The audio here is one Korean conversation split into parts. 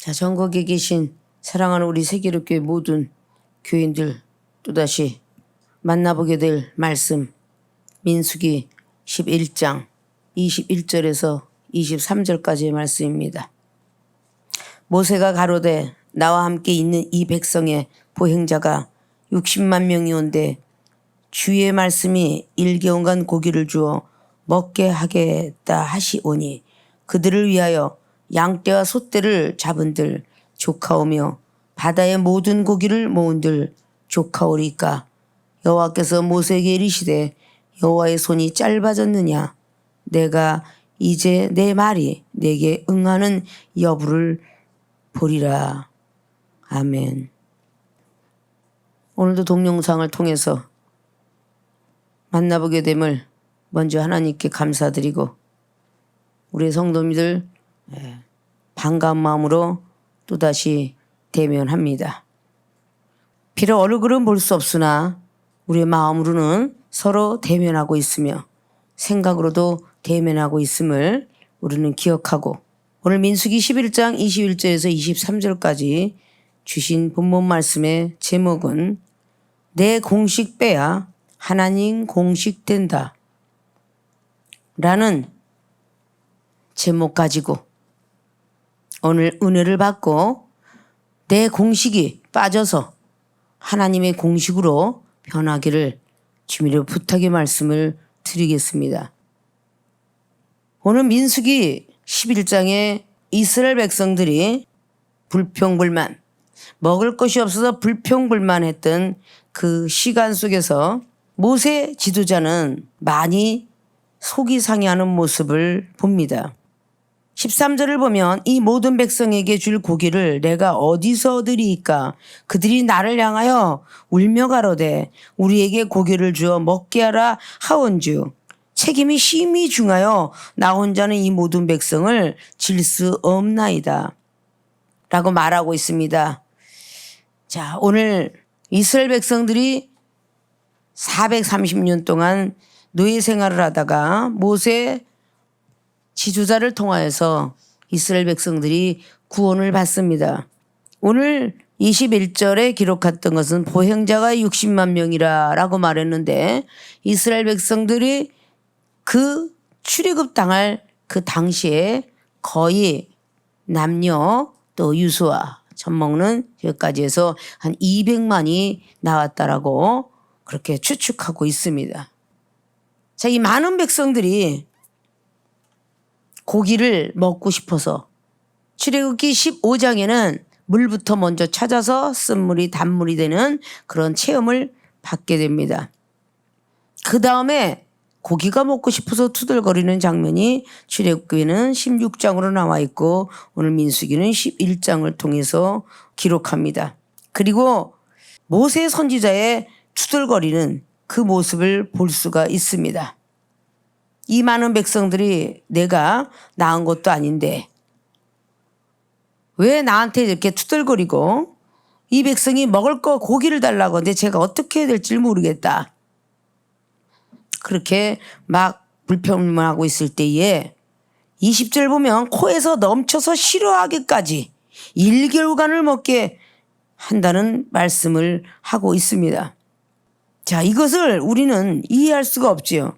자, 전국에 계신 사랑하는 우리 세계롭교회 모든 교인들 또다시 만나보게 될 말씀 민수기 11장 21절에서 23절까지의 말씀입니다. 모세가 가로되 나와 함께 있는 이 백성의 보행자가 60만 명이 온데 주의 말씀이 일개월간 고기를 주어 먹게 하겠다 하시오니 그들을 위하여 양떼와 소떼를 잡은들 조카오며 바다의 모든 고기를 모은들 조카오리까. 여호와께서 모세에게 이르시되 여호와의 손이 짧아졌느냐. 내가 이제 내 말이 내게 응하는 여부를 보리라. 아멘. 오늘도 동영상을 통해서 만나보게 됨을 먼저 하나님께 감사드리고 우리 성도님들 반가운 마음으로 또다시 대면합니다. 비록 얼굴은 볼 수 없으나 우리의 마음으로는 서로 대면하고 있으며 생각으로도 대면하고 있음을 우리는 기억하고 오늘 민수기 11장 21절에서 23절까지 주신 본문 말씀의 제목은 내 공식 빼야 하나님 공식 된다 라는 제목 가지고 오늘 은혜를 받고 내 공식이 빠져서 하나님의 공식으로 변하기를 주님으로 부탁의 말씀을 드리겠습니다. 오늘 민수기 11장에 이스라엘 백성들이 불평불만 먹을 것이 없어서 불평불만했던 그 시간 속에서 모세 지도자는 많이 속이 상해하는 모습을 봅니다. 13절을 보면 이 모든 백성에게 줄 고기를 내가 어디서 얻으리이까. 그들이 나를 향하여 울며 가로되 우리에게 고기를 주어 먹게 하라 하온즉 책임이 심히 중하여 나 혼자는 이 모든 백성을 질 수 없나이다 라고 말하고 있습니다. 자, 오늘 이스라엘 백성들이 430년 동안 노예 생활을 하다가 모세 지도자를 통하여서 이스라엘 백성들이 구원을 받습니다. 오늘 21절에 기록했던 것은 보행자가 60만 명이라 라고 말했는데 이스라엘 백성들이 그 출애굽 당할 그 당시에 거의 남녀 또 유수와 젖먹는 여기까지 해서 한 200만이 나왔다라고 그렇게 추측하고 있습니다. 자, 이 많은 백성들이 고기를 먹고 싶어서 출애굽기 15장에는 물부터 먼저 찾아서 쓴물이 단물이 되는 그런 체험을 받게 됩니다. 그 다음에 고기가 먹고 싶어서 투덜거리는 장면이 출애굽기는 16장으로 나와 있고 오늘 민수기는 11장을 통해서 기록합니다. 그리고 모세 선지자의 투덜거리는 그 모습을 볼 수가 있습니다. 이 많은 백성들이 내가 낳은 것도 아닌데 왜 나한테 이렇게 투덜거리고 이 백성이 먹을 거 고기를 달라고 하는데 제가 어떻게 해야 될지 모르겠다. 그렇게 막 불평하고 있을 때에 20절 보면 코에서 넘쳐서 싫어하기까지 1개월간을 먹게 한다는 말씀을 하고 있습니다. 자, 이것을 우리는 이해할 수가 없지요.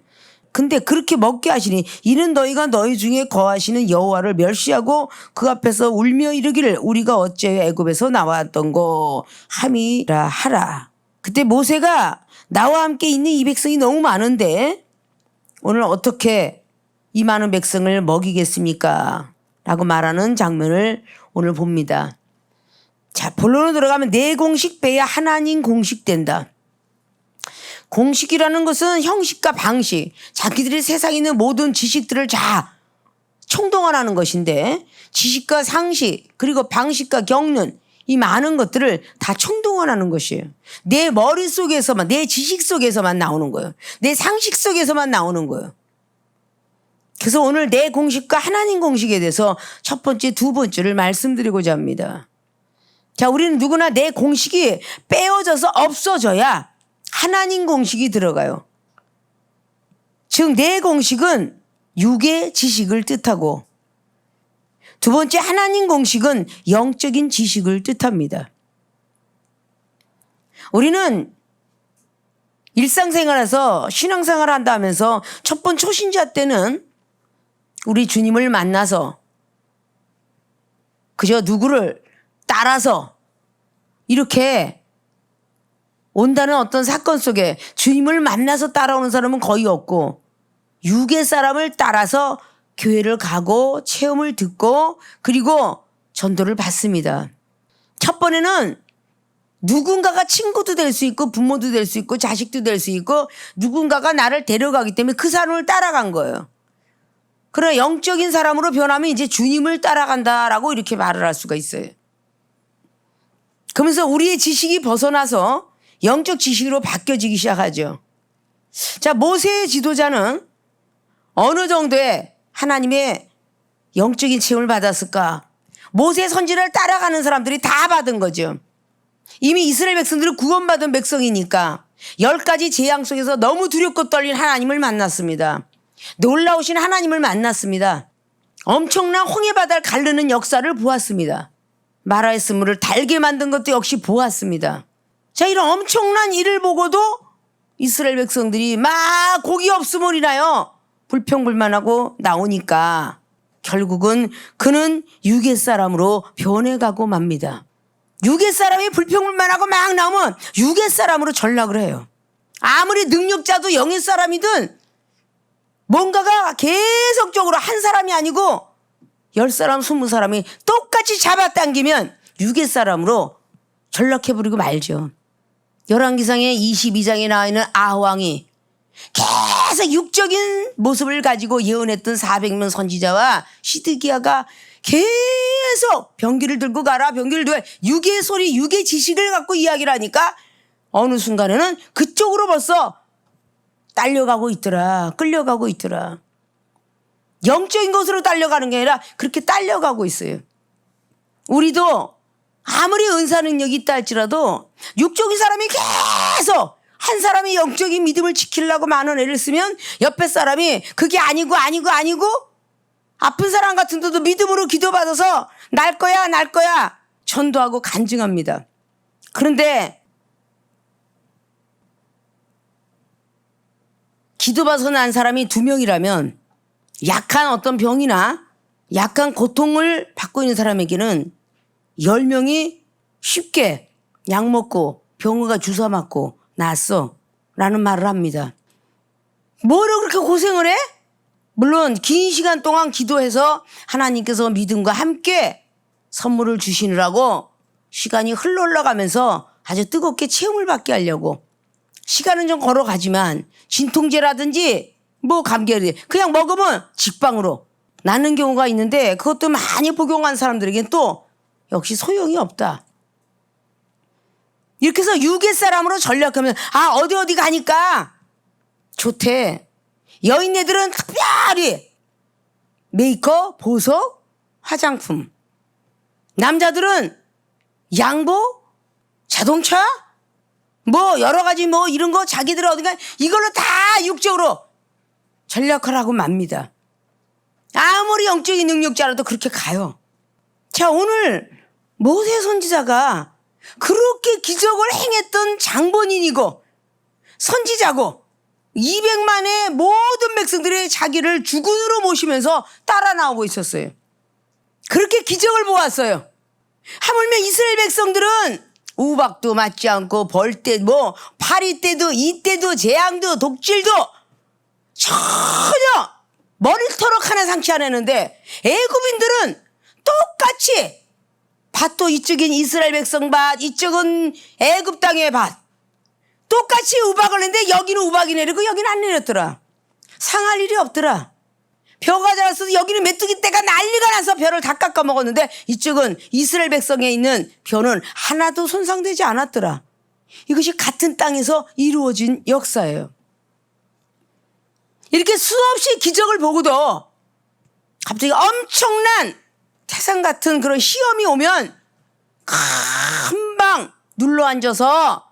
근데 그렇게 먹게 하시니 이는 너희가 너희 중에 거하시는 여호와를 멸시하고 그 앞에서 울며 이르기를 우리가 어찌하여 애굽에서 나왔던고 함이라 하라. 그때 모세가 나와 함께 있는 이 백성이 너무 많은데 오늘 어떻게 이 많은 백성을 먹이겠습니까? 라고 말하는 장면을 오늘 봅니다. 자, 본론으로 들어가면 내 공식 빼야 하나님 공식 된다. 공식이라는 것은 형식과 방식, 자기들이 세상에 있는 모든 지식들을 다 총동원하는 것인데 지식과 상식 그리고 방식과 경륜 이 많은 것들을 다 총동원하는 것이에요. 내 머릿속에서만 내 지식 속에서만 나오는 거예요. 내 상식 속에서만 나오는 거예요. 그래서 오늘 내 공식과 하나님 공식에 대해서 첫 번째, 두 번째를 말씀드리고자 합니다. 자, 우리는 누구나 내 공식이 빼어져서 없어져야 하나님 공식이 들어가요. 즉 내 공식은 육의 지식을 뜻하고 두 번째 하나님 공식은 영적인 지식을 뜻합니다. 우리는 일상생활에서 신앙생활을 한다 하면서 첫 번 초신자 때는 우리 주님을 만나서 그저 누구를 따라서 이렇게 온다는 어떤 사건 속에 주님을 만나서 따라오는 사람은 거의 없고 육의 사람을 따라서 교회를 가고 체험을 듣고 그리고 전도를 받습니다. 첫 번에는 누군가가 친구도 될 수 있고 부모도 될 수 있고 자식도 될 수 있고 누군가가 나를 데려가기 때문에 그 사람을 따라간 거예요. 그러나 영적인 사람으로 변하면 이제 주님을 따라간다라고 이렇게 말을 할 수가 있어요. 그러면서 우리의 지식이 벗어나서 영적 지식으로 바뀌어지기 시작하죠. 자, 모세의 지도자는 어느 정도의 하나님의 영적인 체험을 받았을까? 모세 선지자를 따라가는 사람들이 다 받은 거죠. 이미 이스라엘 백성들은 구원받은 백성이니까 10가지 재앙 속에서 너무 두렵고 떨린 하나님을 만났습니다. 놀라우신 하나님을 만났습니다. 엄청난 홍해바다를 가르는 역사를 보았습니다. 마라의 쓴물을 달게 만든 것도 역시 보았습니다. 자, 이런 엄청난 일을 보고도 이스라엘 백성들이 막 고기 없으면 이나요 불평불만하고 나오니까 결국은 그는 유괴 사람으로 변해가고 맙니다. 유괴 사람이 불평불만하고 막 나오면 유괴 사람으로 전락을 해요. 아무리 능력자도 영의 사람이든 뭔가가 계속적으로 한 사람이 아니고 10사람, 20사람이 똑같이 잡아당기면 유괴 사람으로 전락해버리고 말죠. 열왕기상의 22장에 나와 있는 아왕이 계속 육적인 모습을 가지고 예언했던 400명 선지자와 시드기야가 계속 병기를 들고 가라, 병기를 들고 유괴 소리, 유괴 지식을 갖고 이야기를 하니까 어느 순간에는 그쪽으로 벌써 딸려가고 있더라, 끌려가고 있더라. 영적인 것으로 딸려가는 게 아니라 그렇게 딸려가고 있어요. 우리도 아무리 은사 능력이 있다 할지라도 육적인 사람이 계속 한 사람이 영적인 믿음을 지키려고 많은 애를 쓰면 옆에 사람이 그게 아니고 아픈 사람 같은 데도 믿음으로 기도받아서 날 거야 전도하고 간증합니다. 그런데 기도받아서 난 사람이 2명이라면 약한 어떤 병이나 약한 고통을 받고 있는 사람에게는 10명이 쉽게 약 먹고 병원가 주사 맞고 낫어 라는 말을 합니다. 뭐로 그렇게 고생을 해? 물론 긴 시간 동안 기도해서 하나님께서 믿음과 함께 선물을 주시느라고 시간이 흘러가면서 아주 뜨겁게 체험을 받게 하려고 시간은 좀 걸어가지만 진통제라든지 뭐 감기라든지 그냥 먹으면 직방으로 낫는 경우가 있는데 그것도 많이 복용한 사람들에겐 또 역시 소용이 없다. 이렇게 해서 유괴 사람으로 전략하면 어디 가니까 좋대. 여인네들은 특별히 메이크업, 보석, 화장품. 남자들은 양복, 자동차, 뭐 여러 가지 뭐 이런 거 자기들 어디가 이걸로 다 육적으로 전략하라고 맙니다. 아무리 영적인 능력자라도 그렇게 가요. 자, 오늘 모세 선지자가 그렇게 기적을 행했던 장본인이고 선지자고 200만의 모든 백성들이 자기를 주군으로 모시면서 따라 나오고 있었어요. 그렇게 기적을 보았어요. 하물며 이스라엘 백성들은 우박도 맞지 않고 벌때 뭐 파리 때도 이때도 재앙도 독질도 전혀 머리털럭 하나 상치 않았는데 애굽인들은 똑같이 밭도 이쪽엔 이스라엘 백성 밭 이쪽은 애굽 땅의 밭 똑같이 우박을 했는데 여기는 우박이 내리고 여기는 안 내렸더라. 상할 일이 없더라. 벼가 자랐어도 여기는 메뚜기 떼가 난리가 나서 벼를 다 깎아 먹었는데 이쪽은 이스라엘 백성에 있는 벼는 하나도 손상되지 않았더라. 이것이 같은 땅에서 이루어진 역사예요. 이렇게 수없이 기적을 보고도 갑자기 엄청난 태산 같은 그런 시험이 오면 금방 눌러 앉아서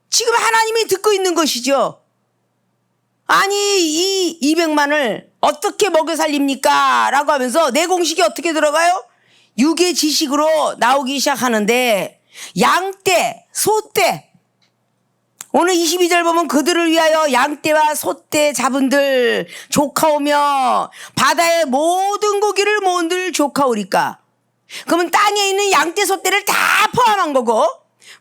지금 하나님이 듣고 있는 것이죠. 아니 이 200만을 어떻게 먹여 살립니까? 라고 하면서 내 공식이 어떻게 들어가요? 육의 지식으로 나오기 시작하는데 양떼, 소떼, 오늘 22절 보면 그들을 위하여 양떼와 소떼 잡은들 조카오며 바다의 모든 고기를 모은들 조카오리까. 그러면 땅에 있는 양떼 소떼를 다 포함한 거고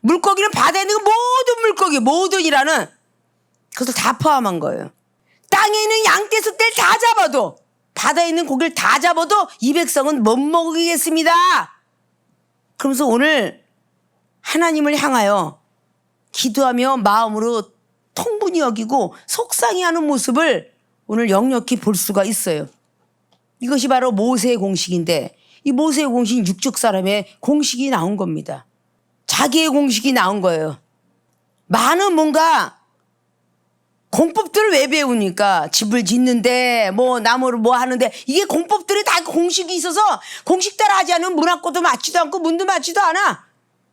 물고기는 바다에 있는 모든 물고기, 모든이라는 그것을 다 포함한 거예요. 땅에 있는 양떼 소떼를 다 잡아도, 바다에 있는 고기를 다 잡아도 이 백성은 못 먹이겠습니다. 그러면서 오늘 하나님을 향하여 기도하며 마음으로 통분히 여기고 속상해하는 모습을 오늘 역력히 볼 수가 있어요. 이것이 바로 모세의 공식인데, 이 모세의 공식은 육적 사람의 공식이 나온 겁니다. 자기의 공식이 나온 거예요. 많은 뭔가 공법들을 왜 배우니까? 집을 짓는데 뭐 나무를 뭐 하는데 이게 공법들이 다 공식이 있어서 공식 따라 하지 않으면 문학고도 맞지도 않고 문도 맞지도 않아.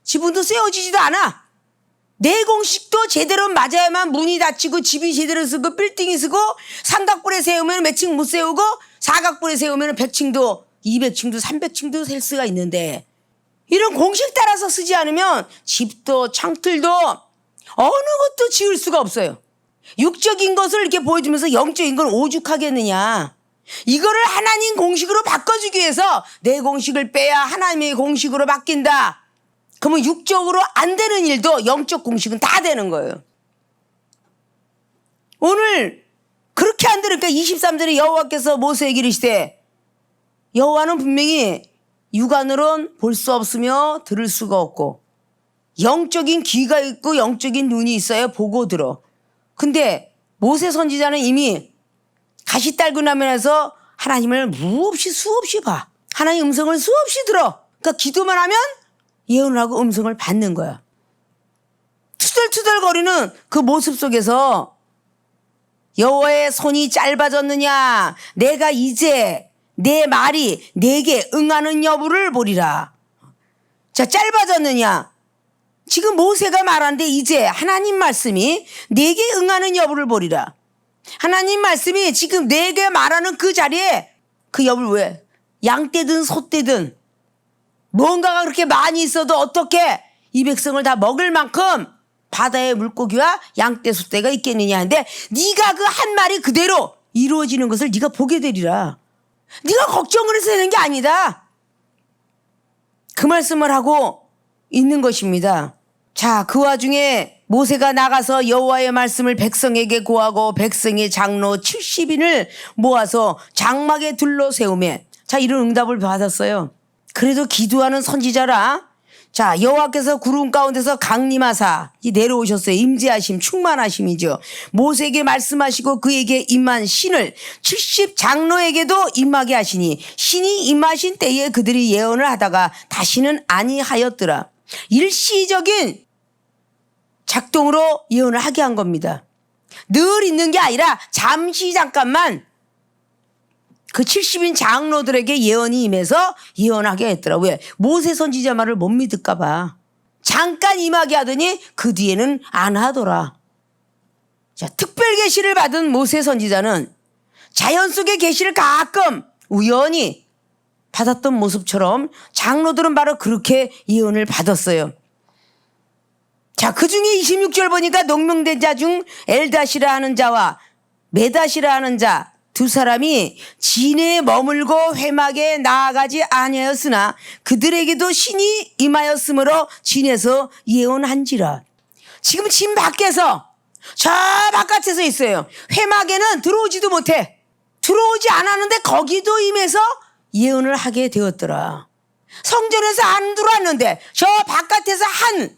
지붕도 세워지지도 않아. 내 공식도 제대로 맞아야만 문이 닫히고 집이 제대로 쓰고 빌딩이 쓰고, 삼각불에 세우면 몇 층 못 세우고 사각불에 세우면 100층도 200층도 300층도 셀 수가 있는데, 이런 공식 따라서 쓰지 않으면 집도 창틀도 어느 것도 지을 수가 없어요. 육적인 것을 이렇게 보여주면서 영적인 걸 오죽하겠느냐. 이거를 하나님 공식으로 바꿔주기 위해서 내 공식을 빼야 하나님의 공식으로 바뀐다. 그러면 육적으로 안 되는 일도 영적 공식은 다 되는 거예요. 오늘 그렇게 안 되니까 23절에 여호와께서 모세에게 이르시되, 여호와는 분명히 육안으로는 볼 수 없으며 들을 수가 없고 영적인 귀가 있고 영적인 눈이 있어야 보고 들어. 근데 모세 선지자는 이미 가시 딸고 나면서 하나님을 수없이 봐. 하나님 음성을 수없이 들어. 그러니까 기도만 하면 예언을 하고 음성을 받는 거야. 투덜투덜거리는 그 모습 속에서 여호와의 손이 짧아졌느냐, 내가 이제 내 말이 내게 응하는 여부를 보리라. 자, 짧아졌느냐, 지금 모세가 말하는데 이제 하나님 말씀이 내게 응하는 여부를 보리라. 하나님 말씀이 지금 내게 말하는 그 자리에 그 여부를 왜? 양떼든 소떼든 뭔가가 그렇게 많이 있어도 어떻게 이 백성을 다 먹을 만큼 바다의 물고기와 양떼 소떼가 있겠느냐 하는데, 네가 그 한 말이 그대로 이루어지는 것을 네가 보게 되리라. 네가 걱정을 해서 되는 게 아니다. 그 말씀을 하고 있는 것입니다. 자, 그 와중에 모세가 나가서 여호와의 말씀을 백성에게 고하고 백성의 장로 70인을 모아서 장막에 둘러 세우매, 자, 이런 응답을 받았어요. 그래도 기도하는 선지자라. 자, 여호와께서 구름 가운데서 강림하사 내려오셨어요. 임재하심, 충만하심이죠. 모세에게 말씀하시고 그에게 임한 신을 70 장로에게도 임하게 하시니, 신이 임하신 때에 그들이 예언을 하다가 다시는 아니하였더라. 일시적인 작동으로 예언을 하게 한 겁니다. 늘 있는 게 아니라 잠시 잠깐만 그 70인 장로들에게 예언이 임해서 예언하게 했더라. 왜? 모세 선지자 말을 못 믿을까 봐. 잠깐 임하게 하더니 그 뒤에는 안 하더라. 자, 특별 계시를 받은 모세 선지자는 자연 속의 계시를 가끔 우연히 받았던 모습처럼 장로들은 바로 그렇게 예언을 받았어요. 자, 그 중에 26절 보니까 농명된 자 중 엘다시라 하는 자와 메다시라 하는 자 두 사람이 진에 머물고 회막에 나아가지 아니하였으나 그들에게도 신이 임하였으므로 진에서 예언한지라. 지금 진 밖에서, 저 바깥에서 있어요. 회막에는 들어오지도 못해. 들어오지 않았는데 거기도 임해서 예언을 하게 되었더라. 성전에서 안 들어왔는데 저 바깥에서 한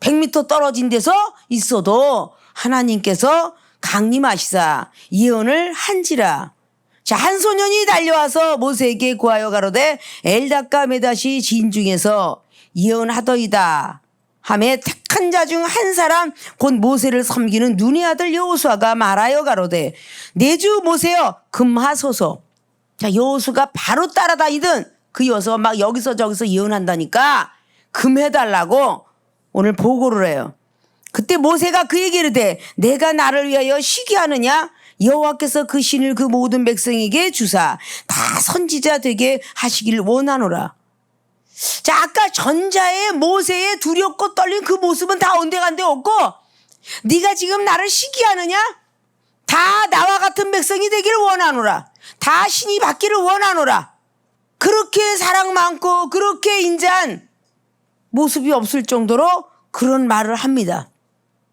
100m 떨어진 데서 있어도 하나님께서 강림하시사 예언을 한지라. 자, 한 소년이 달려와서 모세에게 고하여 가로되 엘다가 메다시 진 중에서 예언하더이다 하매 택한 자 중 한 사람 곧 모세를 섬기는 눈의 아들 여호수아가 말하여 가로되 내 주 모세여 금하소서. 자, 여호수가 바로 따라다니던 그 여호수가 막 여기서 저기서 예언한다니까 금해달라고 오늘 보고를 해요. 그때 모세가 그에게 이르되 내가 나를 위하여 쉬게 하느냐? 여호와께서 그 신을 그 모든 백성에게 주사 다 선지자 되게 하시기를 원하노라. 자, 아까 전자의 모세의 두렵고 떨린 그 모습은 다 온데간데 없고, 네가 지금 나를 시기하느냐? 다 나와 같은 백성이 되기를 원하노라. 다 신이 받기를 원하노라. 그렇게 사랑 많고 그렇게 인자한 모습이 없을 정도로 그런 말을 합니다.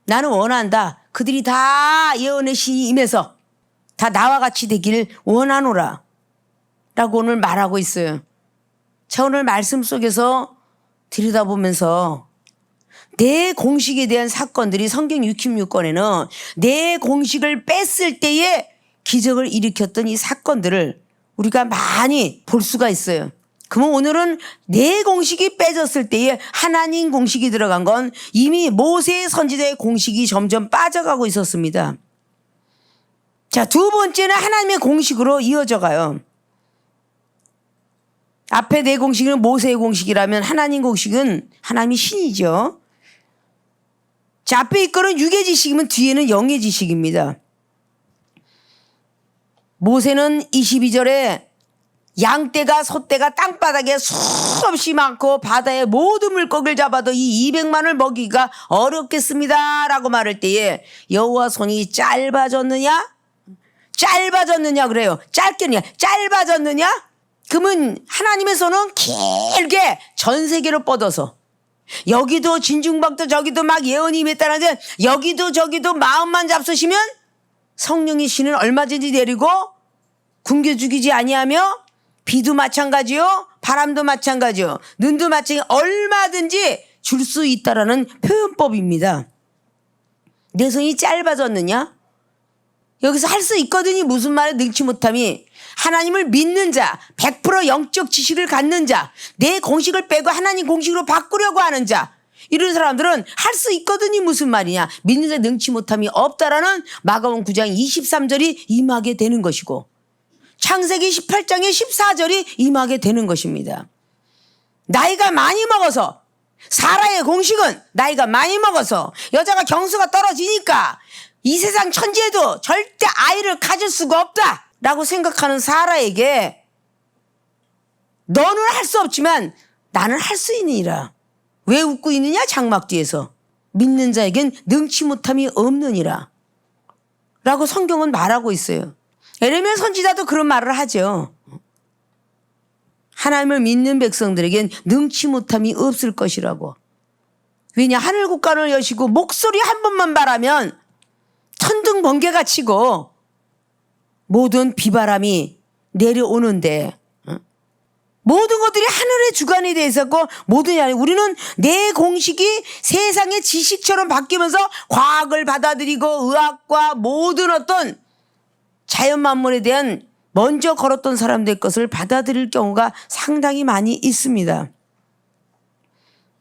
나는 원한다. 그들이 다 예언의 신이 임해서 다 나와 같이 되기를 원하노라 라고 오늘 말하고 있어요. 자, 오늘 말씀 속에서 들여다보면서 내 공식에 대한 사건들이 성경 66권에는 내 공식을 뺐을 때에 기적을 일으켰던 이 사건들을 우리가 많이 볼 수가 있어요. 그러면 오늘은 내 공식이 빼졌을 때에 하나님 공식이 들어간 건 이미 모세의 선지자의 공식이 점점 빠져가고 있었습니다. 자, 두 번째는 하나님의 공식으로 이어져 가요. 앞에 내 공식은 모세의 공식이라면 하나님 공식은 하나님이 신이죠. 자, 앞에 이거는 육의 지식이면 뒤에는 영의 지식입니다. 모세는 22절에 양떼가 소떼가 땅바닥에 수없이 많고 바다의 모든 물고기를 잡아도 이 200만을 먹이기가 어렵겠습니다 라고 말할 때에 여호와 손이 짧아졌느냐 그래요. 짧겠느냐 짧아졌느냐? 그러면 하나님의 손은 길게 전 세계로 뻗어서 여기도 진중박도 저기도 막 예언이 임했다는데 여기도 저기도 마음만 잡수시면 성령의 신은 얼마든지 내리고 굶겨 죽이지 아니하며 비도 마찬가지요, 바람도 마찬가지요, 눈도 마찬가지, 얼마든지 줄 수 있다라는 표현법입니다. 내 손이 짧아졌느냐? 여기서 할 수 있거든이 무슨 말에 능치 못함이 하나님을 믿는 자, 100% 영적 지식을 갖는 자, 내 공식을 빼고 하나님 공식으로 바꾸려고 하는 자, 이런 사람들은 할 수 있거든이 무슨 말이냐? 믿는 자 능치 못함이 없다라는 마가복음 9장 23절이 임하게 되는 것이고 창세기 18장의 14절이 임하게 되는 것입니다. 나이가 많이 먹어서 사라의 공식은 나이가 많이 먹어서 여자가 경수가 떨어지니까 이 세상 천지에도 절대 아이를 가질 수가 없다 라고 생각하는 사라에게 너는 할 수 없지만 나는 할 수 있느니라. 왜 웃고 있느냐? 장막 뒤에서. 믿는 자에겐 능치 못함이 없느니라 라고 성경은 말하고 있어요. 에레미야 선지자도 그런 말을 하죠. 하나님을 믿는 백성들에겐 능치 못함이 없을 것이라고. 왜냐? 하늘 국간을 여시고 목소리 한 번만 바라면 천둥 번개가 치고 모든 비바람이 내려오는데 모든 것들이 하늘의 주관이 돼 있었고 모든 우리는 내 공식이 세상의 지식처럼 바뀌면서 과학을 받아들이고 의학과 모든 어떤 자연 만물에 대한 먼저 걸었던 사람들의 것을 받아들일 경우가 상당히 많이 있습니다.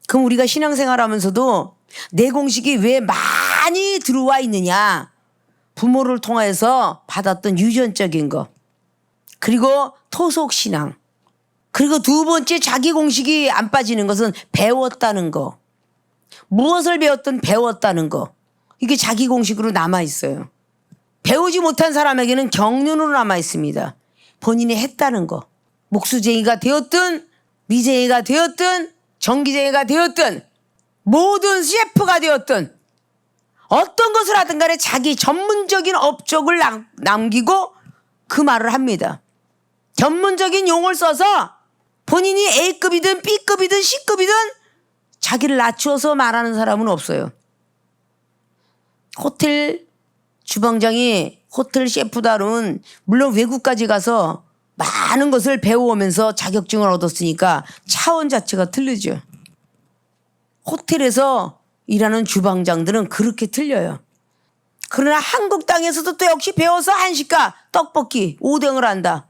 그럼 우리가 신앙생활하면서도 내 공식이 왜 많이 들어와 있느냐? 부모를 통해서 받았던 유전적인 거, 그리고 토속신앙, 그리고 두 번째 자기 공식이 안 빠지는 것은 배웠다는 거. 무엇을 배웠든 배웠다는 거. 이게 자기 공식으로 남아있어요. 배우지 못한 사람에게는 경륜으로 남아있습니다. 본인이 했다는 거. 목수쟁이가 되었든 미쟁이가 되었든 전기쟁이가 되었든 모든 셰프가 되었든 어떤 것을 하든 간에 자기 전문적인 업적을 남기고 그 말을 합니다. 전문적인 용어를 써서 본인이 A급이든 B급이든 C급이든 자기를 낮추어서 말하는 사람은 없어요. 호텔 주방장이 호텔 셰프다는 물론 외국까지 가서 많은 것을 배워오면서 자격증을 얻었으니까 차원 자체가 틀리죠. 호텔에서 일하는 주방장들은 그렇게 틀려요. 그러나 한국 땅에서도 또 역시 배워서 한식과 떡볶이, 오뎅을 한다.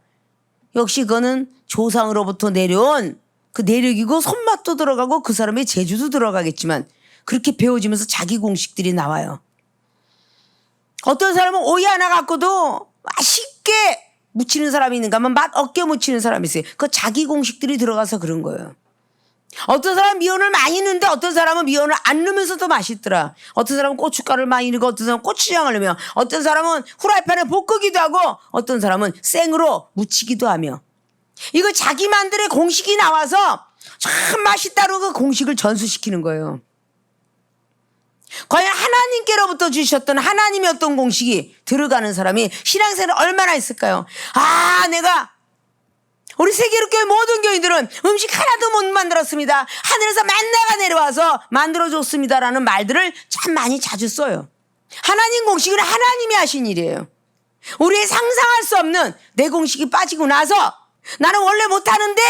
역시 그거는 조상으로부터 내려온 그 내력이고 손맛도 들어가고 그 사람의 재주도 들어가겠지만 그렇게 배워지면서 자기 공식들이 나와요. 어떤 사람은 오이 하나 갖고도 맛있게 무치는 사람이 있는가 하면 맛 없게 무치는 사람이 있어요. 그 자기 공식들이 들어가서 그런 거예요. 어떤 사람은 미원을 많이 넣는데 어떤 사람은 미원을 안 넣으면서 더 맛있더라. 어떤 사람은 고춧가루를 많이 넣고 어떤 사람은 고추장을 넣으며 어떤 사람은 후라이팬에 볶기도 하고 어떤 사람은 생으로 무치기도 하며 이거 자기만들의 공식이 나와서 참 맛있다고 그 공식을 전수시키는 거예요. 과연 하나님께로부터 주셨던 하나님의 어떤 공식이 들어가는 사람이 신앙생활을 얼마나 있을까요? 내가 우리 세계로교회 모든 교인들은 음식 하나도 못 만들었습니다. 하늘에서 만나가 내려와서 만들어줬습니다라는 말들을 참 많이 자주 써요. 하나님 공식은 하나님이 하신 일이에요. 우리의 상상할 수 없는 내 공식이 빠지고 나서 나는 원래 못하는데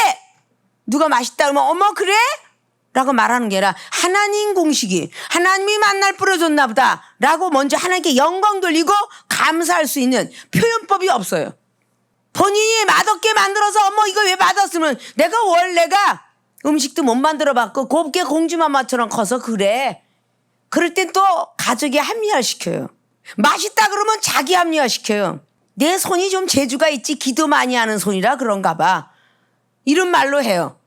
누가 맛있다 그러면 어머 그래? 라고 말하는 게 아니라 하나님 공식이 하나님이 만날 뿌려줬나 보다 라고 먼저 하나님께 영광 돌리고 감사할 수 있는 표현법이 없어요. 본인이 맛없게 만들어서 어머 이거 왜 맛없으면 내가 원래가 음식도 못 만들어봤고 곱게 공주마마처럼 커서 그래. 그럴 땐 또 가족이 합리화시켜요. 맛있다 그러면 자기 합리화시켜요. 내 손이 좀 재주가 있지 기도 많이 하는 손이라 그런가 봐. 이런 말로 해요.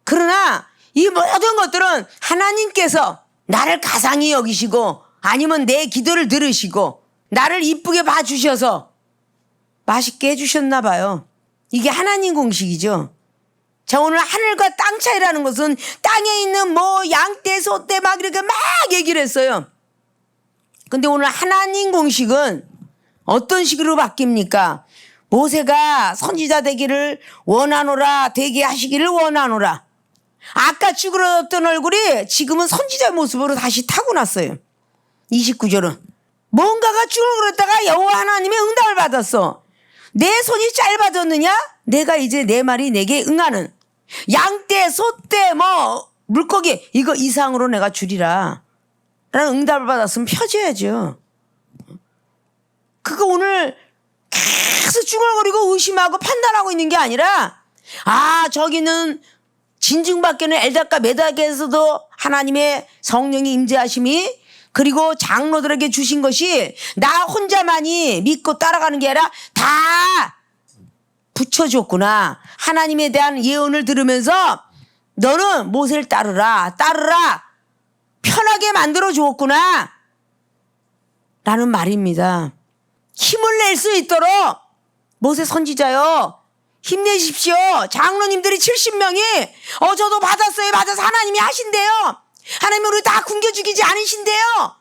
그러나 이 모든 것들은 하나님께서 나를 가상히 여기시고 아니면 내 기도를 들으시고 나를 이쁘게 봐주셔서 맛있게 해주셨나 봐요. 이게 하나님 공식이죠. 자, 오늘 하늘과 땅 차이라는 것은 땅에 있는 양떼, 소떼 막 이렇게 막 얘기를 했어요. 근데 오늘 하나님 공식은 어떤 식으로 바뀝니까? 모세가 선지자 되기를 원하노라, 되게 하시기를 원하노라. 아까 쭈그러졌던 얼굴이 지금은 선지자 모습으로 다시 타고났어요. 29절은 뭔가가 쭈그러졌다가 여호와 하나님의 응답을 받았어. 내 손이 짧아졌느냐? 내가 이제 내 말이 내게 응하는 양떼, 소떼, 물고기 이거 이상으로 내가 주리라 라는 응답을 받았으면 펴줘야죠. 그거 오늘 계속 중얼거리고 의심하고 판단하고 있는 게 아니라 저기는 진중밖에는 엘닷과 메닥에서도 하나님의 성령이 임재하심이 그리고 장로들에게 주신 것이 나 혼자만이 믿고 따라가는 게 아니라 다 붙여줬구나. 하나님에 대한 예언을 들으면서 너는 모세를 따르라 편하게 만들어 주었구나 라는 말입니다. 힘을 낼 수 있도록 모세 선지자요 힘내십시오. 장로님들이 70명이 저도 받았어요. 받아서 하나님이 하신대요. 하나님이 우리 다 굶겨 죽이지 않으신대요.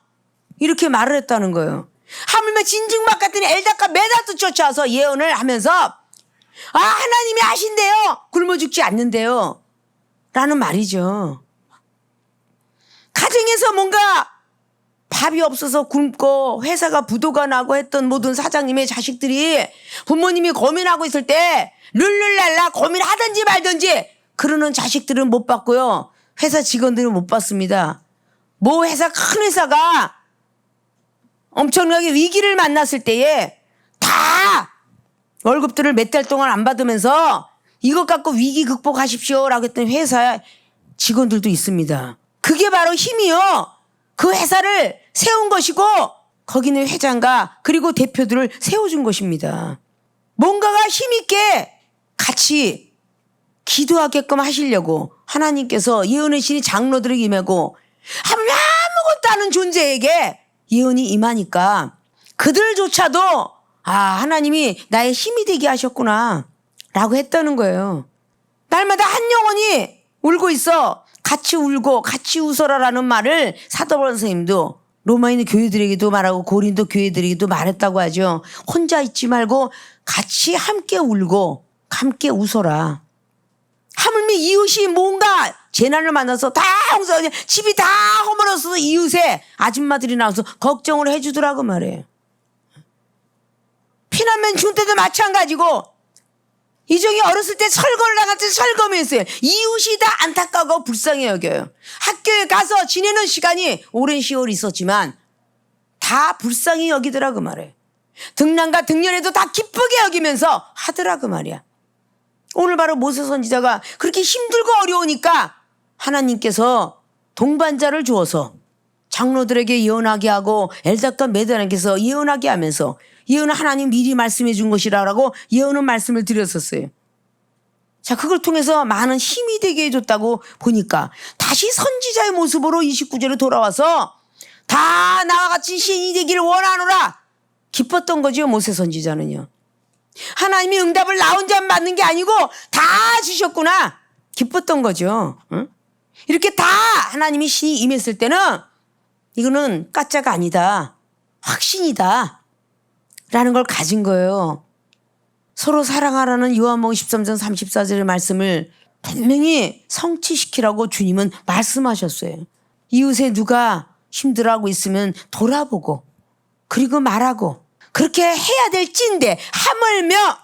이렇게 말을 했다는 거예요. 하물며 진증막 같은 엘닷과 메닷도 쫓아와서 예언을 하면서 하나님이 하신대요. 굶어 죽지 않는데요. 라는 말이죠. 가정에서 뭔가 밥이 없어서 굶고 회사가 부도가 나고 했던 모든 사장님의 자식들이 부모님이 고민하고 있을 때 룰룰랄라 고민하든지 말든지 그러는 자식들은 못 봤고요. 회사 직원들은 못 봤습니다. 큰 회사가 엄청나게 위기를 만났을 때에 다 월급들을 몇 달 동안 안 받으면서 이것 갖고 위기 극복하십시오라고 했던 회사 직원들도 있습니다. 그게 바로 힘이요. 그 회사를 세운 것이고 거기는 회장과 그리고 대표들을 세워준 것입니다. 뭔가가 힘있게 같이 기도하게끔 하시려고 하나님께서 예언의 신이 장로들에게 임하고 아무것도 아는 존재에게 예언이 임하니까 그들조차도 하나님이 나의 힘이 되게 하셨구나 라고 했다는 거예요. 날마다 한 영혼이 울고 있어. 같이 울고 같이 웃어라라는 말을 사도 바울 선생님도 로마에 있는 교회들에게도 말하고 고린도 교회들에게도 말했다고 하죠. 혼자 있지 말고 같이 함께 울고 함께 웃어라. 하물며 이웃이 뭔가 재난을 만나서 다 홍수하냐 집이 다 허물어서 이웃에 아줌마들이 나와서 걱정을 해주더라고 말이에요. 피난민 준 때도 마찬가지고 이종이 어렸을 때 설거를 나갈 때 설거면서요. 이웃이 다 안타까워 불쌍해 여겨요. 학교에 가서 지내는 시간이 오랜 시월이 있었지만 다 불쌍히 여기더라고 말이에요. 등난과 등년에도 다 기쁘게 여기면서 하더라고 말이야. 오늘 바로 모세 선지자가 그렇게 힘들고 어려우니까 하나님께서 동반자를 주어서 장로들에게 예언하게 하고 엘닷과 메단에게서 예언하게 하면서 예언은 하나님 미리 말씀해 준 것이라고 예언은 말씀을 드렸었어요. 자, 그걸 통해서 많은 힘이 되게 해줬다고 보니까 다시 선지자의 모습으로 29절에 돌아와서 다 나와 같이 신이 되기를 원하노라 기뻤던 거죠. 모세 선지자는요. 하나님이 응답을 나 혼자 받는 게 아니고 다 주셨구나 기뻤던 거죠. 응? 이렇게 다 하나님이 신이 임했을 때는 이거는 가짜가 아니다, 확신이다 라는 걸 가진 거예요. 서로 사랑하라는 요한복음 13장 34절의 말씀을 분명히 성취시키라고 주님은 말씀하셨어요. 이웃에 누가 힘들어하고 있으면 돌아보고 그리고 말하고 그렇게 해야 될 찐데 하물며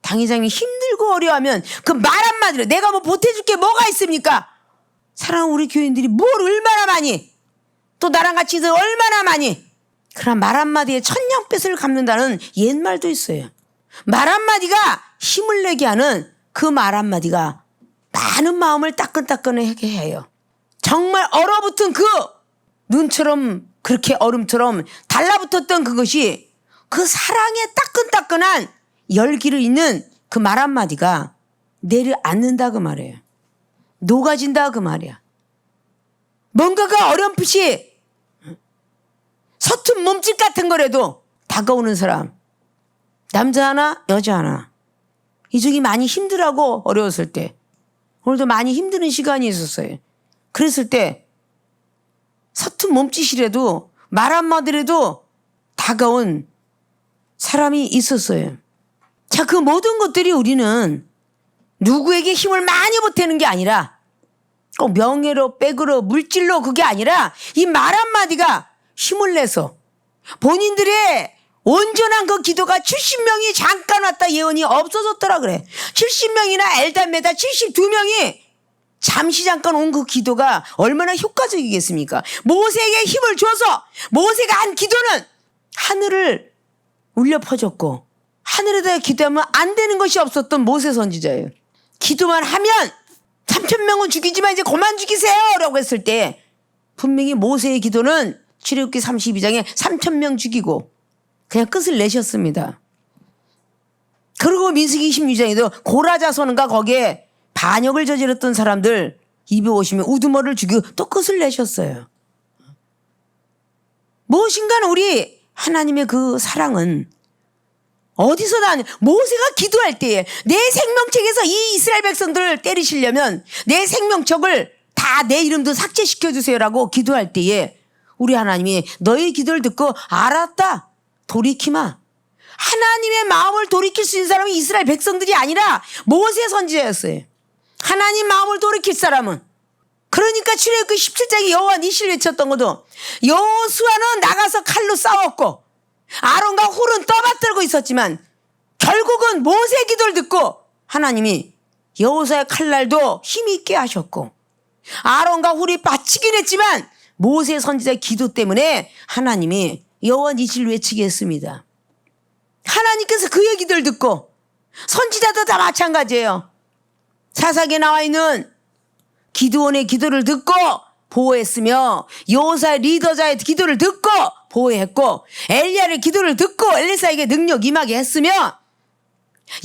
당회장이 힘들고 어려워하면 그 말 한마디로 내가 뭐 보태줄 게 뭐가 있습니까? 사랑하는 우리 교인들이 뭘 얼마나 많이 또 나랑 같이 얼마나 많이 그런 말 한마디에 천냥빚을 갚는다는 옛말도 있어요. 말 한마디가 힘을 내게 하는 그 말 한마디가 많은 마음을 따끈따끈하게 해요. 정말 얼어붙은 그 눈처럼 그렇게 얼음처럼 달라붙었던 그것이 그 사랑의 따끈따끈한 열기를 잇는 그 말 한마디가 내려앉는다 그 말이에요. 녹아진다 그 말이야. 뭔가가 어렴풋이 서툰 몸짓 같은 거라도 다가오는 사람, 남자 하나 여자 하나, 이쪽이 많이 힘들하고 어려웠을 때 오늘도 많이 힘드는 시간이 있었어요. 그랬을 때 서툰 몸짓이라도 말 한마디라도 다가온 사람이 있었어요. 자, 그 모든 것들이 우리는 누구에게 힘을 많이 보태는 게 아니라 꼭 명예로 백으로 물질로 그게 아니라 이 말 한마디가 힘을 내서 본인들의 온전한 그 기도가 70명이 잠깐 왔다 예언이 없어졌더라 그래. 70명이나 엘달메다 72명이 잠시 잠깐 온 그 기도가 얼마나 효과적이겠습니까? 모세에게 힘을 줘서 모세가 한 기도는 하늘을 울려 퍼졌고 하늘에다 기도하면 안 되는 것이 없었던 모세 선지자예요. 기도만 하면 3,000명은 죽이지만 이제 그만 죽이세요 라고 했을 때 분명히 모세의 기도는 출애굽기 32장에 3,000명 죽이고 그냥 끝을 내셨습니다. 그리고 민수기 26장에도 고라자손과 거기에 반역을 저질렀던 사람들 250명 우두머리를 죽이고 또 끝을 내셨어요. 무엇인가 우리 하나님의 그 사랑은 어디서 나냐. 모세가 기도할 때에 내 생명책에서 이 이스라엘 백성들을 때리시려면 내 생명책을 다 내 이름도 삭제시켜 주세요라고 기도할 때에 우리 하나님이 너의 기도를 듣고 알았다 돌이키마. 하나님의 마음을 돌이킬 수 있는 사람이 이스라엘 백성들이 아니라 모세 선지자였어요. 하나님 마음을 돌이킬 사람은. 그러니까 출애굽기 17장에 여호와 니시를 외쳤던 것도 여호수아는 나가서 칼로 싸웠고 아론과 훌은 떠받들고 있었지만 결국은 모세 기도를 듣고 하나님이 여호수아의 칼날도 힘이 있게 하셨고 아론과 훌이 빠치긴 했지만 모세 선지자의 기도 때문에 하나님이 여호와 니시를 외치게 했습니다. 하나님께서 그의 기도를 듣고 선지자도 다 마찬가지예요. 사사기에 나와 있는 기드온의 기도를 듣고 보호했으며 여호사의 리더자의 기도를 듣고 보호했고 엘리야의 기도를 듣고 엘리사에게 능력 임하게 했으며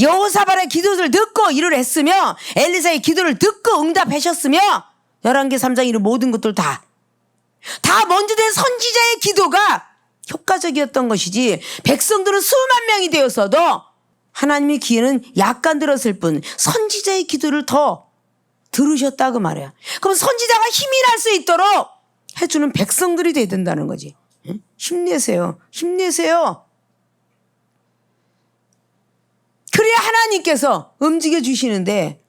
여호사발의 기도를 듣고 일을 했으며 엘리사의 기도를 듣고 응답하셨으며 11개 3장 이런 모든 것들 다 먼저 된 선지자의 기도가 효과적이었던 것이지 백성들은 수만 명이 되었어도 하나님의 귀에는 약간 들었을 뿐 선지자의 기도를 더 들으셨다 그 말이야. 그럼 선지자가 힘이 날 수 있도록 해주는 백성들이 돼야 된다는 거지. 힘내세요. 힘내세요. 그래야 하나님께서 움직여 주시는데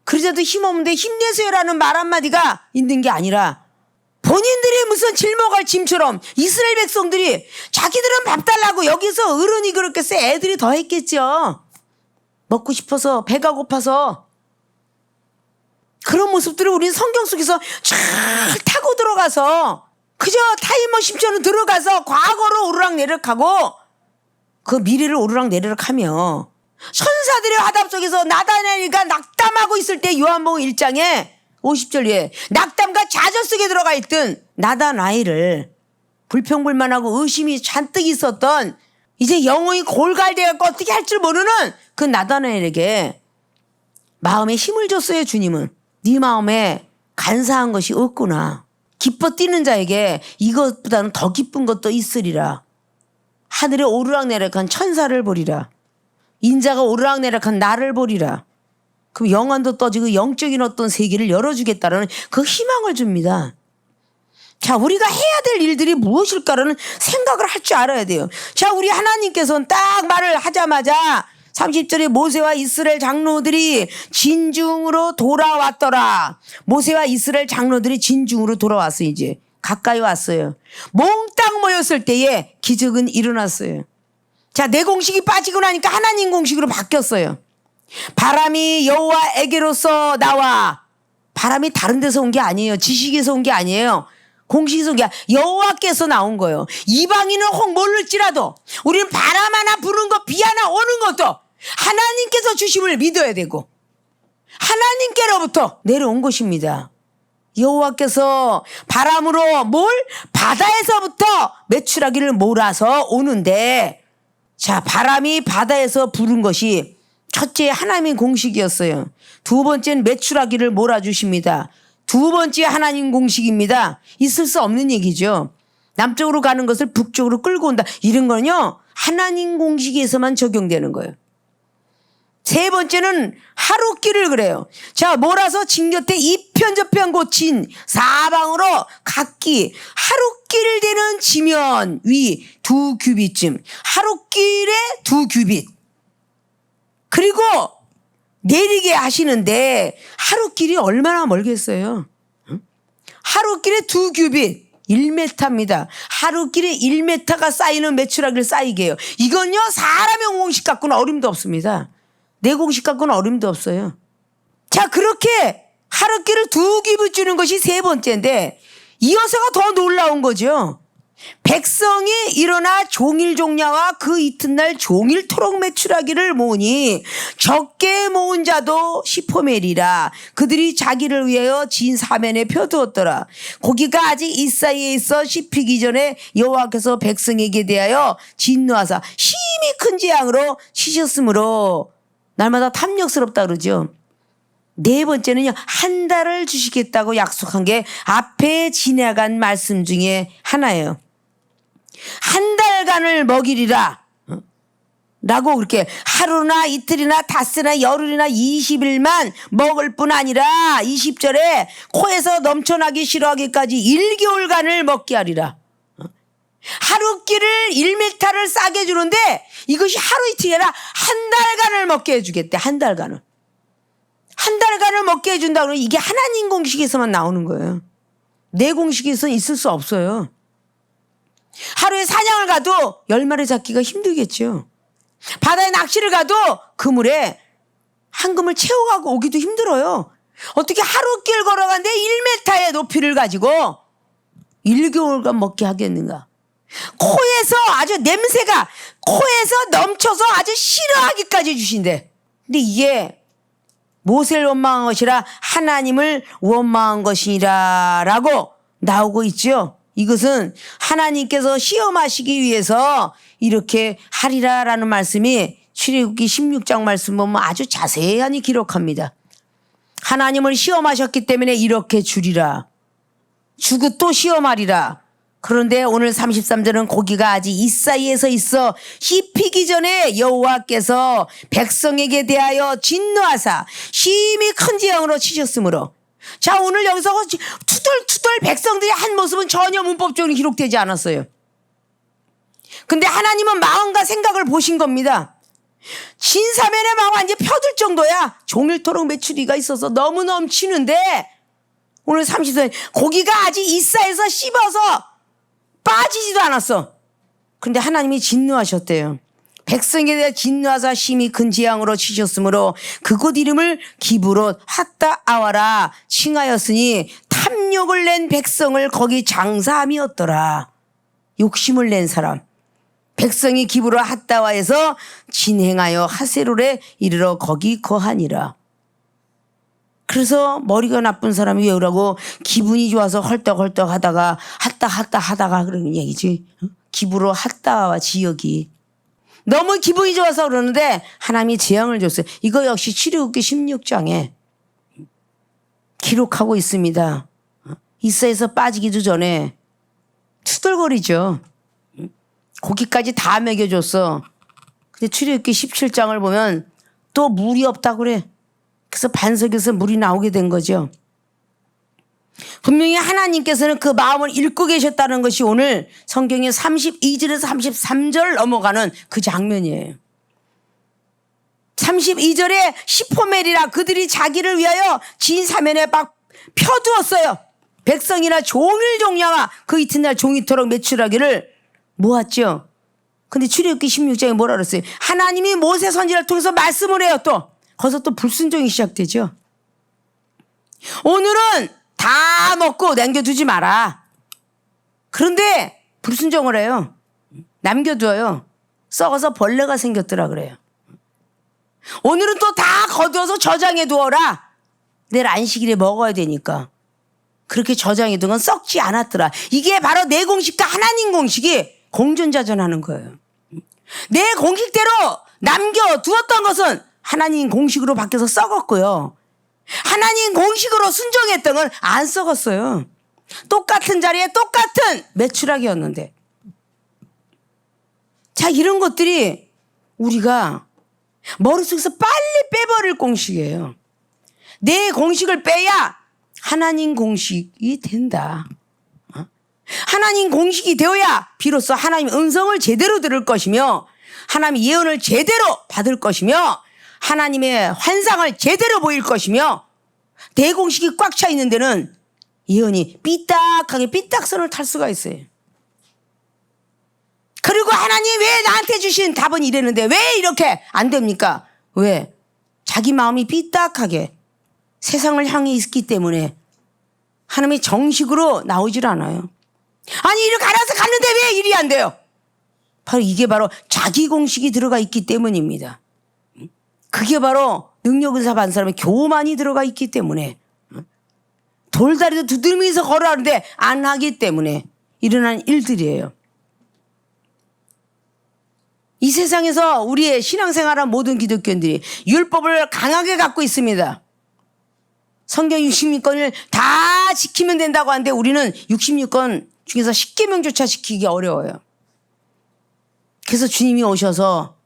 그러자도 힘없는데 힘내세요라는 말 한마디가 있는 게 아니라 본인들이 무슨 짊어갈 짐처럼 이스라엘 백성들이 자기들은 밥 달라고 여기서 어른이 그렇겠어. 애들이 더 했겠죠. 먹고 싶어서 배가 고파서. 그런 모습들을 우리는 성경 속에서 쫙 타고 들어가서 그저 타임머신처럼 들어가서 과거로 오르락내리락하고 그 미래를 오르락내리락하며 천사들의 화답 속에서 나다나엘과 낙담하고 있을 때 요한복음 1장에 50절에 낙담과 좌절 속에 들어가 있던 나다나엘을 불평불만하고 의심이 잔뜩 있었던 이제 영혼이 골갈되어서 어떻게 할 줄 모르는 그 나다나엘에게 마음에 힘을 줬어요. 주님은. 네 마음에 간사한 것이 없구나. 기뻐 뛰는 자에게 이것보다는 더 기쁜 것도 있으리라. 하늘에 오르락내락한 천사를 보리라. 인자가 오르락내락한 나를 보리라. 그럼 영안도 떠지고 영적인 어떤 세계를 열어주겠다라는 그 희망을 줍니다. 자, 우리가 해야 될 일들이 무엇일까라는 생각을 할 줄 알아야 돼요. 자, 우리 하나님께서는 딱 말을 하자마자 30절에 모세와 이스라엘 장로들이 진중으로 돌아왔더라. 모세와 이스라엘 장로들이 진중으로 돌아왔어요. 이제 가까이 왔어요. 몽땅 모였을 때에 기적은 일어났어요. 자, 내 공식이 빠지고 나니까 하나님 공식으로 바뀌었어요. 바람이 여호와에게로서 나와. 바람이 다른 데서 온 게 아니에요. 지식에서 온 게 아니에요. 공식에서 온 게 여호와께서 나온 거예요. 이방인은 혹 모를지라도 우리는 바람 하나 부는 것, 비 하나 오는 것도 하나님께서 주심을 믿어야 되고 하나님께로부터 내려온 것입니다. 여호와께서 바람으로 바다에서부터 메추라기를 몰아서 오는데, 자, 바람이 바다에서 부른 것이 첫째 하나님의 공식이었어요. 두 번째는 메추라기를 몰아주십니다. 두 번째 하나님 공식입니다. 있을 수 없는 얘기죠. 남쪽으로 가는 것을 북쪽으로 끌고 온다. 이런 거는요, 하나님 공식에서만 적용되는 거예요. 세 번째는 하루길을 그래요. 자, 몰아서 진곁에 이편 저편 고친 사방으로 각기 하루길 되는 지면 위 2규빗쯤, 하루길에 2규빗. 그리고 내리게 하시는데 하루길이 얼마나 멀겠어요? 하루길에 2규빗, 1m입니다. 하루길에 1m가 쌓이는 메추라기를 쌓이게 해요. 이건요, 사람의 공식 갖고는 어림도 없습니다. 내 공식 갖고는 어림도 없어요. 자, 그렇게 하루길을 2규빗 주는 것이 세 번째인데, 이어서가 더 놀라운 거죠. 백성이 일어나 종일 종야와 그 이튿날 종일토록 메추라기를 모으니 적게 모은 자도 10호멜이라. 그들이 자기를 위하여 진 사면에 펴두었더라. 고기가 아직 이 사이에 있어 씹히기 전에 여호와께서 백성에게 대하여 진노하사 심히 큰 재앙으로 치셨으므로. 날마다 탐욕스럽다 그러죠. 네 번째는요, 한 달을 주시겠다고 약속한 게 앞에 지나간 말씀 중에 하나예요. 한 달간을 먹이리라 라고 그렇게 하루나 이틀이나 닷새나 열흘이나 20일만 먹을 뿐 아니라 20절에 코에서 넘쳐나기 싫어하기까지 1개월간을 먹게 하리라. 하루끼를 1m를 싸게 주는데 이것이 하루 이틀이 아니라 한 달간을 먹게 해주겠대. 한 달간을. 한 달간을 먹게 해준다 그러면 이게 하나님 공식에서만 나오는 거예요. 내 공식에서는 있을 수 없어요. 하루에 사냥을 가도 10마리 잡기가 힘들겠죠. 바다에 낚시를 가도 그물에 한 그물 채워가고 오기도 힘들어요. 어떻게 하루길 걸어가는데 1m의 높이를 가지고 1개월간 먹게 하겠는가. 코에서 아주 냄새가 코에서 넘쳐서 아주 싫어하기까지 주신대. 근데 이게 모세를 원망한 것이라 하나님을 원망한 것이라 라고 나오고 있죠. 이것은 하나님께서 시험하시기 위해서 이렇게 하리라라는 말씀이 출애굽기 16장 말씀 보면 아주 자세히 기록합니다. 하나님을 시험하셨기 때문에 이렇게 주리라. 주고 또 시험하리라. 그런데 오늘 33절은 고기가 아직 이 사이에서 있어 씹히기 전에 여호와께서 백성에게 대하여 진노하사 심히 큰 재앙으로 치셨으므로. 자, 오늘 여기서 투덜투덜 백성들의 한 모습은 전혀 문법적으로 기록되지 않았어요. 근데 하나님은 마음과 생각을 보신 겁니다. 진사면에 막 완전 펴들 정도야. 종일토록 메추리가 있어서 너무 넘치는데 오늘 30절 고기가 아직 이 사이에서 씹어서 빠지지도 않았어. 그런데 하나님이 진노하셨대요. 백성에 대해 진노하사 심히 큰 재앙으로 치셨으므로 그곳 이름을 기브롯 핫다 아와라 칭하였으니 탐욕을 낸 백성을 거기 장사함이었더라. 욕심을 낸 사람. 백성이 기브롯 핫다와에서 진행하여 하세롤에 이르러 거기 거하니라. 그래서 머리가 나쁜 사람이 왜 그러고 기분이 좋아서 헐떡헐떡 하다가 하다가 그러는 얘기지. 기브롯 핫다와 지역이. 너무 기분이 좋아서 그러는데 하나님이 재앙을 줬어요. 이거 역시 출애굽기 16장에 기록하고 있습니다. 이사에서 빠지기도 전에 투덜거리죠. 고기까지 다 먹여줬어. 근데 출애굽기 17장을 보면 또 물이 없다고 그래. 그래서 반석에서 물이 나오게 된 거죠. 분명히 하나님께서는 그 마음을 읽고 계셨다는 것이 오늘 성경의 32절에서 33절 넘어가는 그 장면이에요. 32절에 시포멜이라 그들이 자기를 위하여 진 사면에 막 펴두었어요. 백성이나 종일 종량아 그 이튿날 종이토록 매출하기를 모았죠. 근데 출애굽기 16장에 뭐라 그랬어요? 하나님이 모세 선지자를 통해서 말씀을 해요. 또 거기서 또 불순종이 시작되죠. 오늘은 다 먹고 남겨두지 마라. 그런데 불순종을 해요. 남겨두어요. 썩어서 벌레가 생겼더라 그래요. 오늘은 또 다 거두어서 저장해 두어라. 내일 안식일에 먹어야 되니까. 그렇게 저장해 둔 건 썩지 않았더라. 이게 바로 내 공식과 하나님 공식이 공존자전하는 거예요. 내 공식대로 남겨두었던 것은 하나님 공식으로 바뀌어서 썩었고요. 하나님 공식으로 순종했던 건 안 썩었어요. 똑같은 자리에 똑같은 매출하기였는데. 자, 이런 것들이 우리가 머릿속에서 빨리 빼버릴 공식이에요. 내 공식을 빼야 하나님 공식이 된다. 하나님 공식이 되어야 비로소 하나님의 음성을 제대로 들을 것이며 하나님의 예언을 제대로 받을 것이며 하나님의 환상을 제대로 보일 것이며 내 공식이 꽉 차 있는 데는 예언이 삐딱하게 삐딱선을 탈 수가 있어요. 그리고 하나님 왜 나한테 주신 답은 이랬는데 왜 이렇게 안 됩니까? 왜? 자기 마음이 삐딱하게 세상을 향해 있기 때문에 하나님의 정식으로 나오질 않아요. 아니 이렇게 알아서 갔는데 왜 일이 안 돼요? 바로 이게 바로 자기 공식이 들어가 있기 때문입니다. 그게 바로 능력은사 받은 사람의 교만이 들어가 있기 때문에 돌다리도 두드리면서 걸어가는데 안 하기 때문에 일어난 일들이에요. 이 세상에서 우리의 신앙생활한 모든 기독교인들이 율법을 강하게 갖고 있습니다. 성경 66권을 다 지키면 된다고 하는데 우리는 66권 중에서 10계명조차 지키기 어려워요. 그래서 주님이 오셔서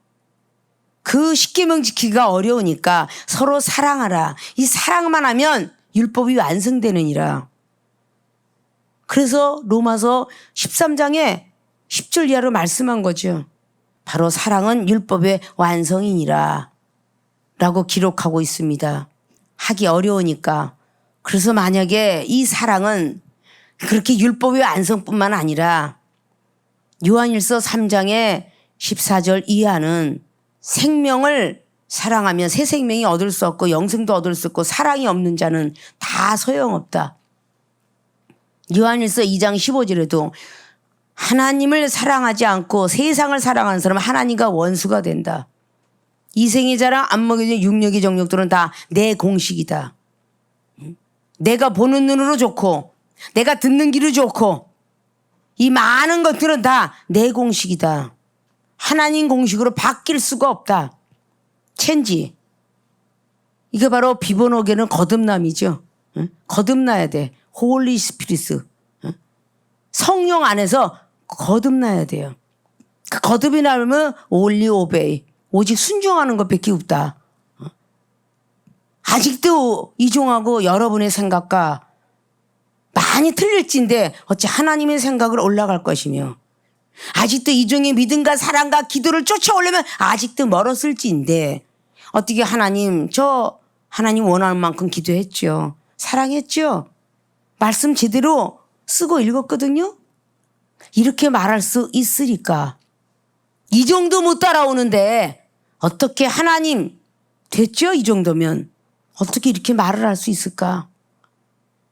그 10계명 지키기가 어려우니까 서로 사랑하라. 이 사랑만 하면 율법이 완성되느니라. 그래서 로마서 13장에 10절 이하로 말씀한 거죠. 바로 사랑은 율법의 완성이니라 라고 기록하고 있습니다. 하기 어려우니까. 그래서 만약에 이 사랑은 그렇게 율법의 완성뿐만 아니라 요한일서 3장의 14절 이하는 생명을 사랑하면 새 생명이 얻을 수 없고 영생도 얻을 수 없고 사랑이 없는 자는 다 소용없다. 요한일서 2장 15절에도 하나님을 사랑하지 않고 세상을 사랑하는 사람은 하나님과 원수가 된다. 이생의 자랑 안 먹여진 육력의 정욕들은 다 내 공식이다. 내가 보는 눈으로 좋고 내가 듣는 귀로 좋고 이 많은 것들은 다 내 공식이다. 하나님 공식으로 바뀔 수가 없다. 체인지. 이게 바로 비번옥에는 거듭남이죠. 거듭나야 돼. 홀리 스피리트. 성령 안에서 거듭나야 돼요. 그 거듭이 나면 only obey. 오직 순종하는 것밖에 없다. 아직도 이종하고 여러분의 생각과 많이 틀릴진데 어찌 하나님의 생각을 올라갈 것이며 아직도 이종의 믿음과 사랑과 기도를 쫓아오려면 아직도 멀었을지인데 어떻게 하나님 하나님 원하는 만큼 기도했죠. 사랑했죠. 말씀 제대로 쓰고 읽었거든요. 이렇게 말할 수 있으니까 이 정도 못 따라오는데 어떻게 하나님 됐죠? 이 정도면 어떻게 이렇게 말을 할 수 있을까?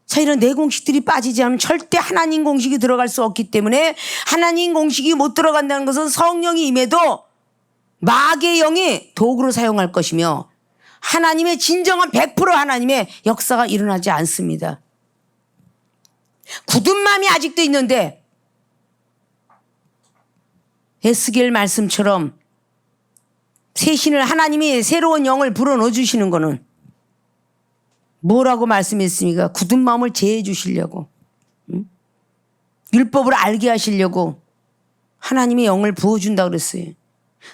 자, 이런 내 공식들이 빠지지 않으면 절대 하나님 공식이 들어갈 수 없기 때문에 하나님 공식이 못 들어간다는 것은 성령이 임해도 마귀의 영이 도구로 사용할 것이며 하나님의 진정한 100% 하나님의 역사가 일어나지 않습니다. 굳은 마음이 아직도 있는데 에스겔 말씀처럼 새 신을 하나님이 새로운 영을 불어넣어 주시는 거는 뭐라고 말씀했습니까? 굳은 마음을 제해 주시려고, 응? 율법을 알게 하시려고 하나님의 영을 부어준다 그랬어요.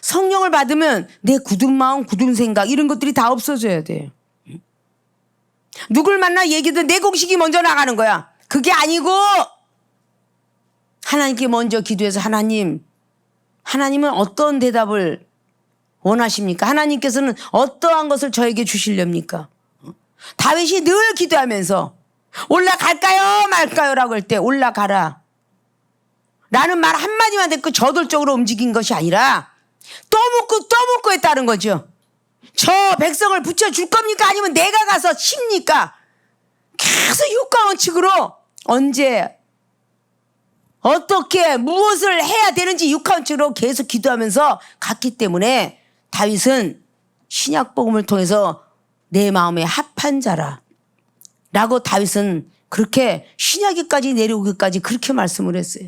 성령을 받으면 내 굳은 마음, 굳은 생각 이런 것들이 다 없어져야 돼요. 누굴 만나 얘기든 내 공식이 먼저 나가는 거야. 그게 아니고 하나님께 먼저 기도해서 하나님은 어떤 대답을 원하십니까? 하나님께서는 어떠한 것을 저에게 주시렵니까? 다윗이 늘 기도하면서 올라갈까요 말까요 라고 할 때 올라가라 라는 말 한마디만 듣고 저돌적으로 움직인 것이 아니라 또 묻고 했다는 거죠. 저 백성을 붙여줄 겁니까? 아니면 내가 가서 칩니까? 계속 육가원칙으로 언제 어떻게 무엇을 해야 되는지 육가원칙으로 계속 기도하면서 갔기 때문에 다윗은 신약복음을 통해서 내 마음에 합한 자라 라고 다윗은 그렇게 신약에까지 내려오기까지 그렇게 말씀을 했어요.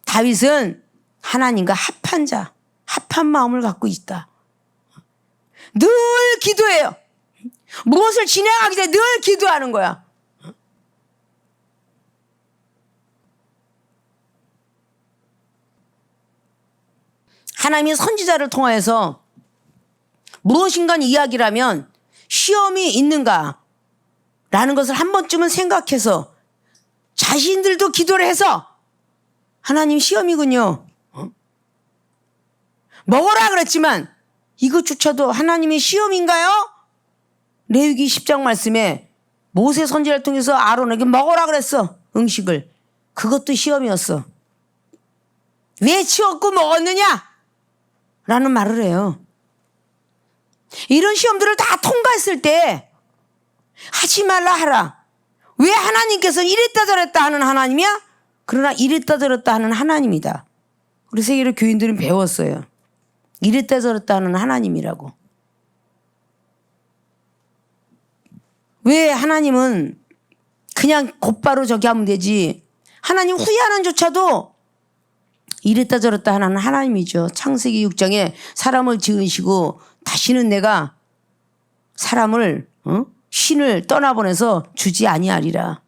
다윗은 하나님과 합한 자, 합한 마음을 갖고 있다. 늘 기도해요. 무엇을 진행하기 전에 늘 기도하는 거야. 하나님이 선지자를 통하여서 무엇인가 이야기를 하면 시험이 있는가 라는 것을 한 번쯤은 생각해서 자신들도 기도를 해서 하나님 시험이군요. 먹어라 그랬지만 이것조차도 하나님의 시험인가요? 레위기 10장 말씀에 모세 선지자를 통해서 아론에게 먹어라 그랬어. 음식을. 그것도 시험이었어. 왜 치웠고 먹었느냐? 라는 말을 해요. 이런 시험들을 다 통과했을 때 하지 말라 하라. 왜 하나님께서 이랬다 저랬다 하는 하나님이야? 그러나 이랬다 저랬다 하는 하나님이다. 우리 세계로 교인들은 배웠어요. 이랬다 저랬다 하는 하나님이라고. 왜 하나님은 그냥 곧바로 저기 하면 되지. 하나님 후회하는 조차도 이랬다 저랬다 하는 하나님이죠. 창세기 6장에 사람을 지으시고 다시는 내가 사람을 신을 떠나보내서 주지 아니하리라.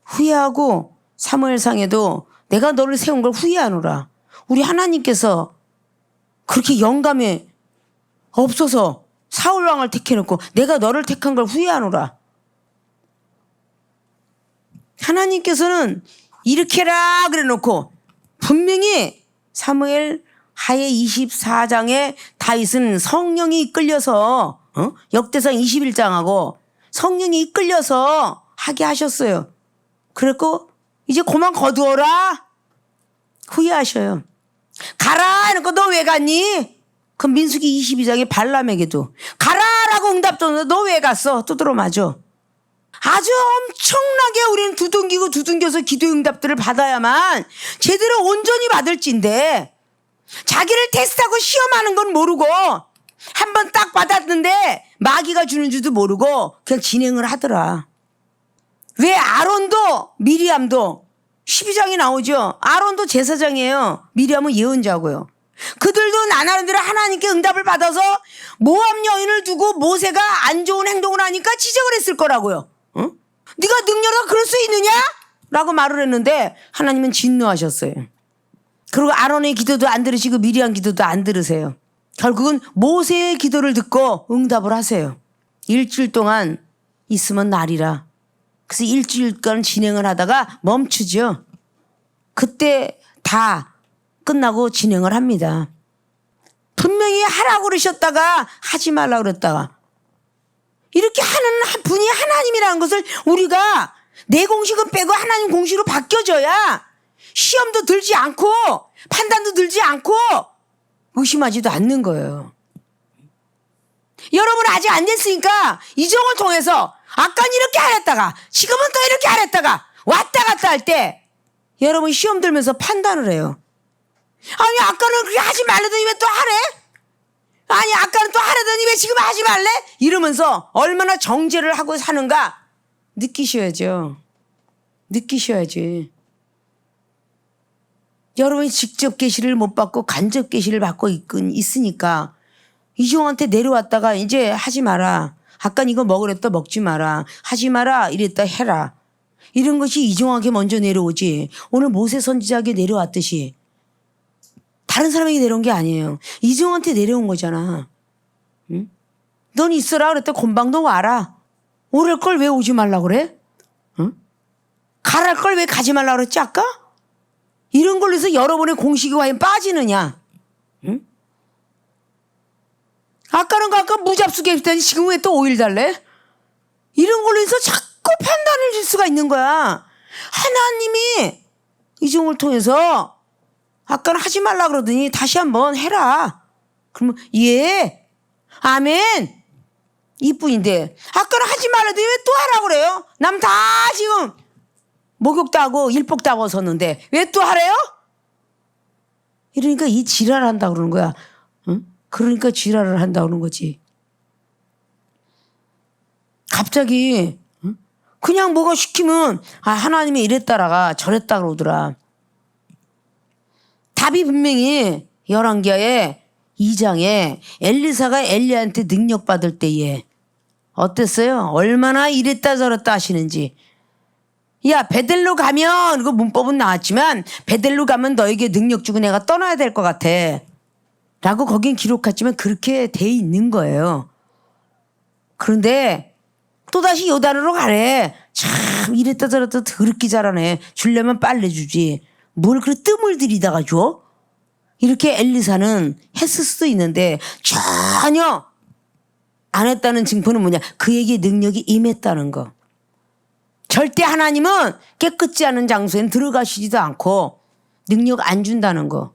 후회하고 사무엘상에도 내가 너를 세운 걸 후회하노라. 우리 하나님께서 그렇게 영감에 없어서 사울왕을 택해놓고 내가 너를 택한 걸 후회하노라. 하나님께서는 이렇게 해라 그래놓고 분명히 사무엘 하에 24장에 다윗은 성령이 이끌려서 역대상 21장하고 성령이 이끌려서 하게 하셨어요. 그랬고 이제 그만 거두어라. 후회하셔요. 가라 해놓고 너 왜 갔니? 그럼 민수기 22장에 발람에게도 가라라고 응답도 너 왜 갔어? 두드러 맞아. 아주 엄청나게 우리는 두둥겨서 기도의 응답들을 받아야만 제대로 온전히 받을진데 자기를 테스트하고 시험하는 건 모르고 한 번 딱 받았는데 마귀가 주는 줄도 모르고 그냥 진행을 하더라. 왜 아론도 미리암도 12장이 나오죠. 아론도 제사장이에요. 미리암은 예언자고요. 그들도 나나는 대로 하나님께 응답을 받아서 모압 여인을 두고 모세가 안 좋은 행동을 하니까 지적을 했을 거라고요. 응? 네가 능력으로 그럴 수 있느냐? 라고 말을 했는데 하나님은 진노하셨어요. 그리고 아론의 기도도 안 들으시고 미리암 기도도 안 들으세요. 결국은 모세의 기도를 듣고 응답을 하세요. 일주일 동안 있으면 나리라. 그래서 일주일간 진행을 하다가 멈추죠. 그때 다 끝나고 진행을 합니다. 분명히 하라고 그러셨다가 하지 말라고 그랬다가 이렇게 하는 분이 하나님이라는 것을 우리가 내 공식은 빼고 하나님 공식으로 바뀌어져야 시험도 들지 않고 판단도 들지 않고 의심하지도 않는 거예요. 여러분 아직 안 됐으니까 이 정을 통해서 아까는 이렇게 하랬다가 지금은 또 이렇게 하랬다가 왔다 갔다 할 때 여러분 시험 들면서 판단을 해요. 아니 아까는 그렇게 하지 말라더니 왜 또 하래? 아니 아까는 또 하라더니 왜 지금 하지 말래? 이러면서 얼마나 정죄를 하고 사는가 느끼셔야죠. 느끼셔야지. 여러분이 직접 계시를 못 받고 간접 계시를 받고 있으니까 이종한테 내려왔다가 이제 하지 마라. 아까 이거 먹으랬다 먹지 마라. 하지 마라 이랬다 해라. 이런 것이 이종에게 먼저 내려오지. 오늘 모세 선지자에게 내려왔듯이 다른 사람에게 내려온 게 아니에요. 이종한테 내려온 거잖아. 응? 넌 있어라 그랬다 곤방도 와라. 오랄 걸 왜 오지 말라 그래? 응? 가랄 걸 왜 가지 말라 그랬지 아까? 이런 걸로 해서 여러분의 공식이 과연 빠지느냐? 응? 아까는 아까 무잡수게 했더니 지금 왜 또 5일 달래? 이런 걸로 해서 자꾸 판단을 줄 수가 있는 거야. 하나님이 이종을 통해서 아까는 하지 말라 그러더니 다시 한번 해라. 그러면 예, 아멘 이뿐인데 아까는 하지 말라더니 왜 또 하라 그래요? 남 다 지금 목욕도 하고 일복도 하고 섰는데 왜 또 하래요? 이러니까 이 지랄을 한다고 그러는 거야. 응? 그러니까 지랄을 한다고 그러는 거지. 갑자기 응? 그냥 뭐가 시키면 하나님이 이랬다라가 저랬다 그러더라. 답이 분명히 열왕기하의 2장에 엘리사가 엘리야한테 능력받을 때에 어땠어요? 얼마나 이랬다 저랬다 하시는지. 야 베델로 가면 그 문법은 나왔지만 베델로 가면 너에게 능력 주고 내가 떠나야 될 것 같아 라고 거긴 기록했지만 그렇게 돼 있는 거예요. 그런데 또다시 요단으로 가래. 참 이랬다 저랬다 더럽게 잘하네. 주려면 빨래 주지. 뭘 그렇게 뜸을 들이다가 줘? 이렇게 엘리사는 했을 수도 있는데 전혀 안 했다는 증거는 뭐냐? 그에게 능력이 임했다는 거. 절대 하나님은 깨끗지 않은 장소엔 들어가시지도 않고 능력 안 준다는 거.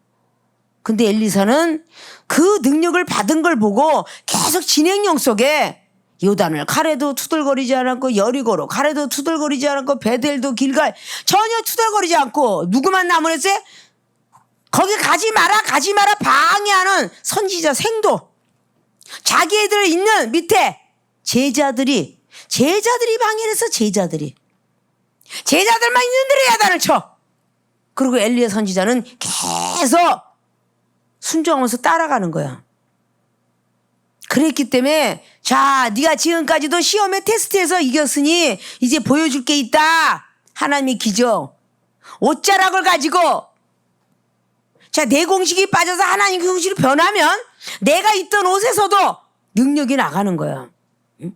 근데 엘리사는 그 능력을 받은 걸 보고 계속 진행령 속에 요단을 가래도 투덜거리지 않았고 여리고로 가래도 투덜거리지 않았고 베델도 길갈 전혀 투덜거리지 않고 누구만 남으랬어요? 거기 가지 마라 방해하는 선지자 생도 자기 애들 있는 밑에 제자들이 방해를 해서 제자들만 있는 대로 야단을 쳐. 그리고 엘리야 선지자는 계속 순종하면서 따라가는 거야. 그랬기 때문에 자 네가 지금까지도 시험에 테스트에서 이겼으니 이제 보여줄 게 있다. 하나님의 기적. 옷자락을 가지고 자 내 공식이 빠져서 하나님 공식으로 변하면 내가 있던 옷에서도 능력이 나가는 거야. 응?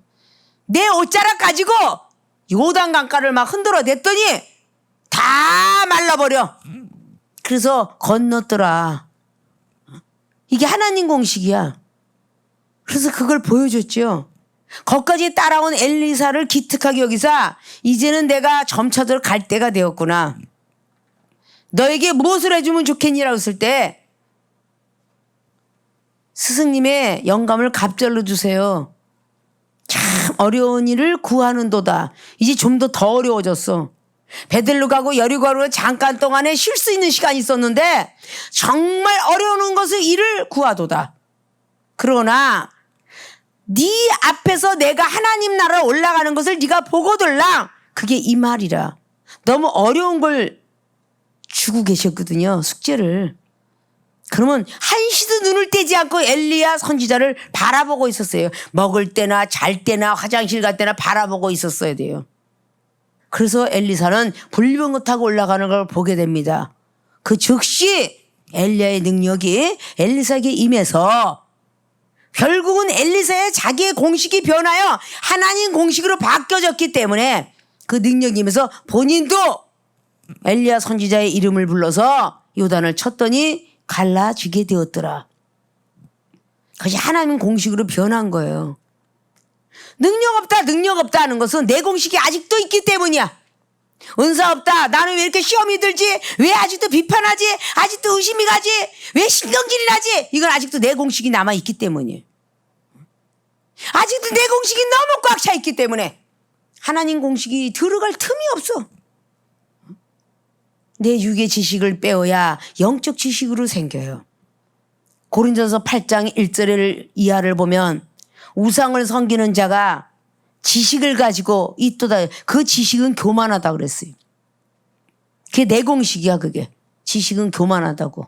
내 옷자락 가지고 요단강가를 막 흔들어 냈더니 다 말라버려. 그래서 건넜더라. 이게 하나님 공식이야. 그래서 그걸 보여줬죠. 거기까지 따라온 엘리사를 기특하게 여기서 이제는 내가 점차적으로 갈 때가 되었구나. 너에게 무엇을 해주면 좋겠니라고 했을 때 스승님의 영감을 갑절로 주세요. 참 어려운 일을 구하는도다. 이제 좀 더 어려워졌어. 베들로 가고 여리고 가고 잠깐 동안에 쉴 수 있는 시간이 있었는데 정말 어려운 것을 일을 구하도다. 그러나 네 앞에서 내가 하나님 나라 올라가는 것을 네가 보고들랑 그게 이 말이라. 너무 어려운 걸 주고 계셨거든요. 숙제를. 그러면 한시도 눈을 떼지 않고 엘리야 선지자를 바라보고 있었어요. 먹을 때나 잘 때나 화장실 갈 때나 바라보고 있었어야 돼요. 그래서 엘리사는 불병거 타고 올라가는 걸 보게 됩니다. 그 즉시 엘리야의 능력이 엘리사에게 임해서 결국은 엘리사의 자기의 공식이 변하여 하나님 공식으로 바뀌어졌기 때문에 그 능력이 임해서 본인도 엘리야 선지자의 이름을 불러서 요단을 쳤더니 갈라지게 되었더라. 그것이 하나님 공식으로 변한 거예요. 능력 없다 하는 것은 내 공식이 아직도 있기 때문이야. 은사 없다. 나는 왜 이렇게 시험이 들지? 왜 아직도 비판하지? 아직도 의심이 가지? 왜 신경질이 나지? 이건 아직도 내 공식이 남아있기 때문이에요. 아직도 내 공식이 너무 꽉 차 있기 때문에 하나님 공식이 들어갈 틈이 없어. 내 육의 지식을 빼어야 영적 지식으로 생겨요. 고린도서 8장 1절 이하를 보면 우상을 섬기는 자가 지식을 가지고 있도다. 그 지식은 교만하다 그랬어요. 그게 내 공식이야 그게. 지식은 교만하다고.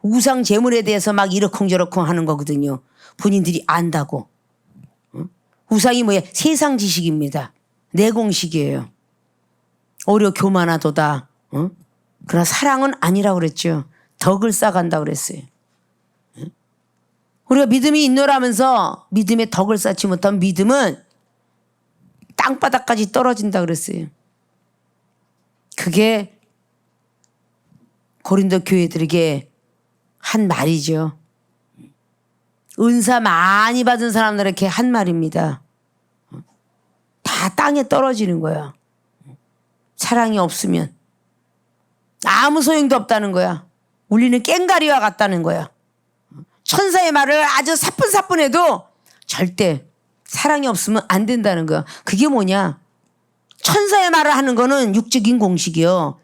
우상 제물에 대해서 막 이러쿵저러쿵 하는 거거든요. 본인들이 안다고. 우상이 뭐예요? 세상 지식입니다. 내공식이에요. 오히려 교만하도다. 그러나 사랑은 아니라고 그랬죠. 덕을 쌓아간다고 그랬어요. 우리가 믿음이 있노라면서 믿음의 덕을 쌓지 못한 믿음은 땅바닥까지 떨어진다 그랬어요. 그게 고린도 교회들에게 한 말이죠. 은사 많이 받은 사람들에게 한 말입니다. 다 땅에 떨어지는 거야. 사랑이 없으면 아무 소용도 없다는 거야. 우리는 깽가리와 같다는 거야. 천사의 말을 아주 사뿐사뿐해도 절대 사랑이 없으면 안 된다는 거야. 그게 뭐냐? 천사의 말을 하는 거는 육적인 공식이요.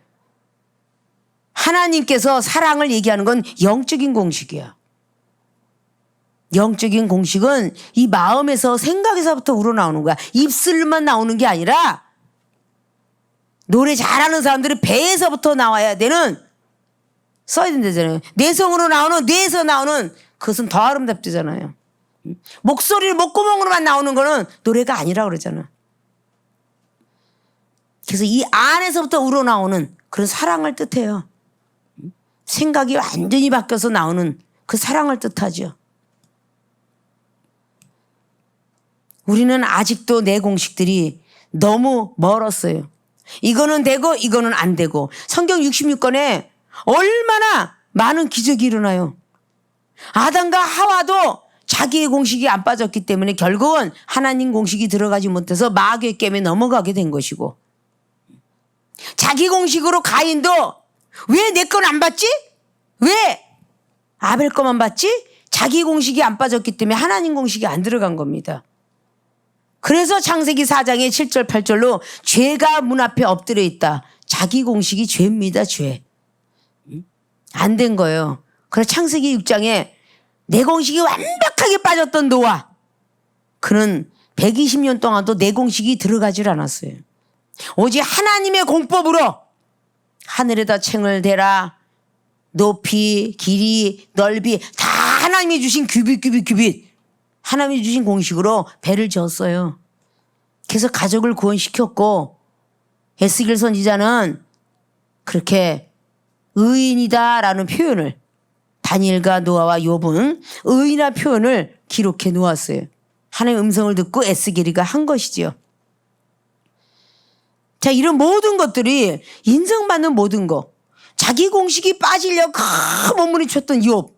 하나님께서 사랑을 얘기하는 건 영적인 공식이야. 영적인 공식은 이 마음에서 생각에서부터 우러나오는 거야. 입술만 나오는 게 아니라 노래 잘하는 사람들은 배에서부터 나와야 되는, 써야 된다잖아요. 내성으로 나오는, 뇌에서 나오는, 그것은 더 아름답대잖아요. 목소리를 목구멍으로만 나오는 거는 노래가 아니라고 그러잖아. 그래서 이 안에서부터 우러나오는 그런 사랑을 뜻해요. 생각이 완전히 바뀌어서 나오는 그 사랑을 뜻하죠. 우리는 아직도 내 공식들이 너무 멀었어요. 이거는 되고 이거는 안 되고. 성경 66권에 얼마나 많은 기적이 일어나요. 아담과 하와도 자기의 공식이 안 빠졌기 때문에 결국은 하나님 공식이 들어가지 못해서 마귀의 깸에 넘어가게 된 것이고, 자기 공식으로 가인도 왜 내 건 안 받지? 왜 아벨 거만 받지? 자기 공식이 안 빠졌기 때문에 하나님 공식이 안 들어간 겁니다. 그래서 창세기 4장의 7절 8절로 죄가 문 앞에 엎드려 있다. 자기 공식이 죄입니다. 죄. 안 된 거예요. 그래서 창세기 6장에 내 공식이 완벽하게 빠졌던 노아, 그는 120년 동안도 내 공식이 들어가질 않았어요. 오직 하나님의 공법으로 하늘에다 챙을 대라, 높이, 길이, 넓이 다 하나님이 주신 규빗 하나님이 주신 공식으로 배를 지었어요. 그래서 가족을 구원시켰고, 에스겔 선지자는 그렇게 의인이다라는 표현을, 다니엘과 노아와 욥은 의인이라는 표현을 기록해 놓았어요. 하나님의 음성을 듣고 에스겔이가 한 것이지요. 자, 이런 모든 것들이 인정받는 모든 거, 자기 공식이 빠지려고 몸부림쳤던 욥,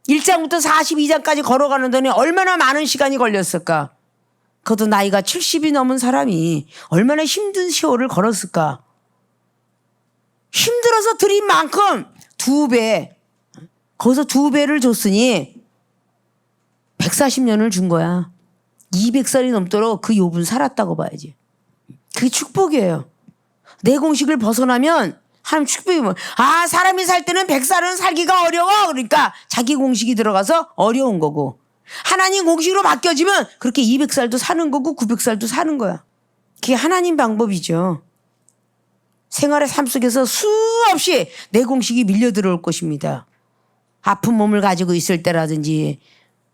1장부터 42장까지 걸어가는 동안에 얼마나 많은 시간이 걸렸을까. 그것도 나이가 70이 넘은 사람이 얼마나 힘든 세월을 걸었을까. 힘들어서 드린 만큼 2배, 거기서 2배를 줬으니 140년을 준 거야. 200살이 넘도록 그 욥은 살았다고 봐야지. 그게 축복이에요. 내 공식을 벗어나면 하나님 축복이 뭐, 아, 사람이 살 때는 100살은 살기가 어려워. 그러니까 자기 공식이 들어가서 어려운 거고, 하나님 공식으로 바뀌어지면 그렇게 200살도 사는 거고 900살도 사는 거야. 그게 하나님 방법이죠. 생활의 삶 속에서 수없이 내 공식이 밀려 들어올 것입니다. 아픈 몸을 가지고 있을 때라든지,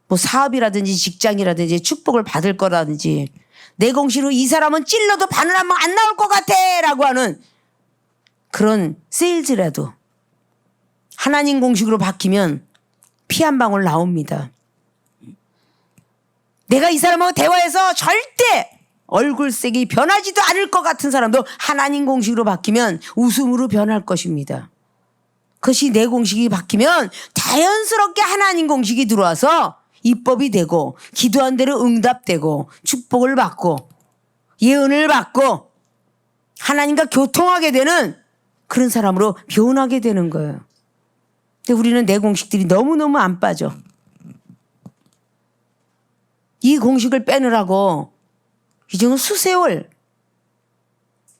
뭐 사업이라든지 직장이라든지 축복을 받을 거라든지, 내 공식으로 이 사람은 찔러도 바늘 한 번 안 나올 것 같아 라고 하는 그런 세일즈라도 하나님 공식으로 바뀌면 피 한 방울 나옵니다. 내가 이 사람하고 대화해서 절대 얼굴색이 변하지도 않을 것 같은 사람도 하나님 공식으로 바뀌면 웃음으로 변할 것입니다. 그것이 내 공식이 바뀌면 자연스럽게 하나님 공식이 들어와서 입법이 되고, 기도한 대로 응답되고, 축복을 받고, 예언을 받고, 하나님과 교통하게 되는 그런 사람으로 변하게 되는 거예요. 근데 우리는 내 공식들이 너무너무 안 빠져. 이 공식을 빼느라고 이제는 수세월,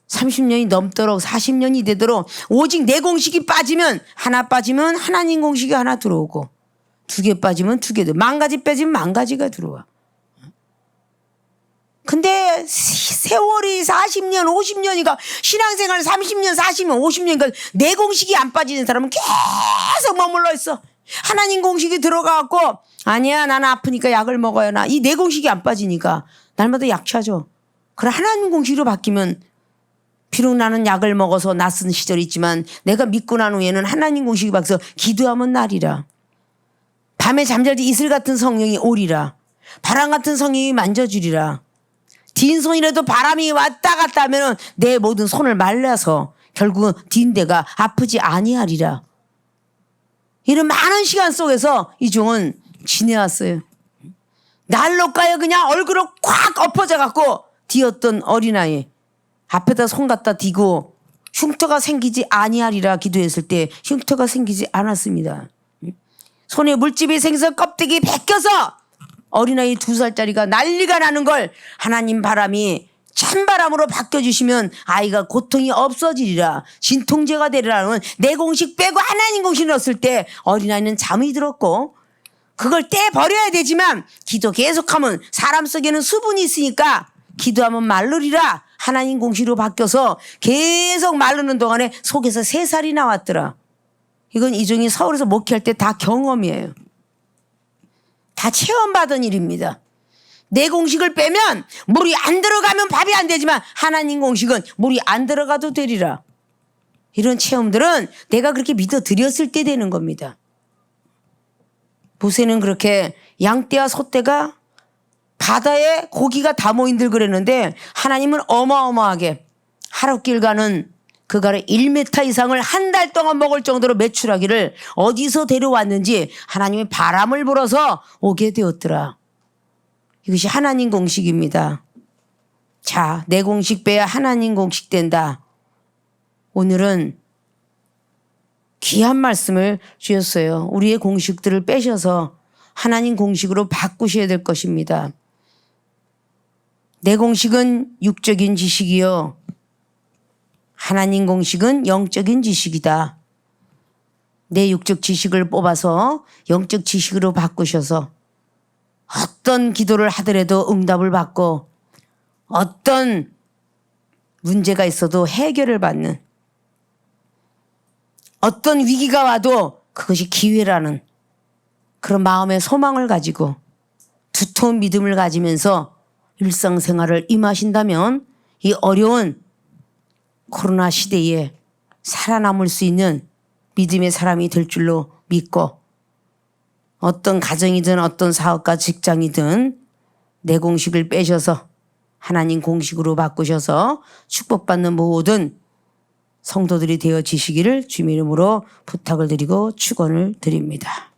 30년이 넘도록 40년이 되도록 오직 내 공식이 빠지면, 하나 빠지면 하나님 공식이 하나 들어오고, 2개 빠지면 2개, 10,000가지 빼지면 10,000가지가 들어와. 근데 세월이 40년, 50년이니까 신앙생활 30년, 40년, 50년이니까 내 공식이 안 빠지는 사람은 계속 머물러 있어. 하나님 공식이 들어가갖고 아니야 나는 아프니까 약을 먹어야 나. 이 내 공식이 안 빠지니까 날마다 약 찾아. 그래 하나님 공식으로 바뀌면 비록 나는 약을 먹어서 낯선 시절이 있지만 내가 믿고 난 후에는 하나님 공식이 바뀌어서 기도하면 날이라. 밤에 잠잘 때 이슬 같은 성령이 오리라. 바람 같은 성령이 만져주리라. 딘손이라도 바람이 왔다 갔다 하면 내 모든 손을 말라서 결국은 딘데가 아프지 아니하리라. 이런 많은 시간 속에서 이 종은 지내왔어요. 난로가에 그냥 얼굴을 꽉 엎어져 갖고 뒤었던 어린아이 앞에다 손 갖다 대고 흉터가 생기지 아니하리라 기도했을 때 흉터가 생기지 않았습니다. 손에 물집이 생겨서 껍데기 벗겨서 어린아이 2살짜리가 난리가 나는 걸 하나님 바람이 찬바람으로 바뀌어주시면 아이가 고통이 없어지리라. 진통제가 되리라는 내 공식 빼고 하나님 공식 넣었을 때 어린아이는 잠이 들었고 그걸 떼버려야 되지만 기도 계속하면 사람 속에는 수분이 있으니까 기도하면 마르리라. 하나님 공식으로 바뀌어서 계속 마르는 동안에 속에서 3살이 나왔더라. 이건 이종이 서울에서 목회할 때 다 경험이에요. 다 체험받은 일입니다. 내 공식을 빼면 물이 안 들어가면 밥이 안 되지만 하나님 공식은 물이 안 들어가도 되리라. 이런 체험들은 내가 그렇게 믿어 드렸을 때 되는 겁니다. 모세는 그렇게 양떼와 소떼가 바다에 고기가 다 모인들 그랬는데 하나님은 어마어마하게 하룻길 가는 그 가를 1m 이상을 한 달 동안 먹을 정도로 매출하기를 어디서 데려왔는지 하나님이 바람을 불어서 오게 되었더라. 이것이 하나님 공식입니다. 자, 내 공식 빼야 하나님 공식 된다. 오늘은 귀한 말씀을 주셨어요. 우리의 공식들을 빼셔서 하나님 공식으로 바꾸셔야 될 것입니다. 내 공식은 육적인 지식이요. 하나님 공식은 영적인 지식이다. 내 육적 지식을 뽑아서 영적 지식으로 바꾸셔서 어떤 기도를 하더라도 응답을 받고 어떤 문제가 있어도 해결을 받는 어떤 위기가 와도 그것이 기회라는 그런 마음의 소망을 가지고 두터운 믿음을 가지면서 일상생활을 임하신다면 이 어려운 코로나 시대에 살아남을 수 있는 믿음의 사람이 될 줄로 믿고 어떤 가정이든 어떤 사업가 직장이든 내 공식을 빼셔서 하나님 공식으로 바꾸셔서 축복받는 모든 성도들이 되어지시기를 주님의 이름으로 부탁을 드리고 축원을 드립니다.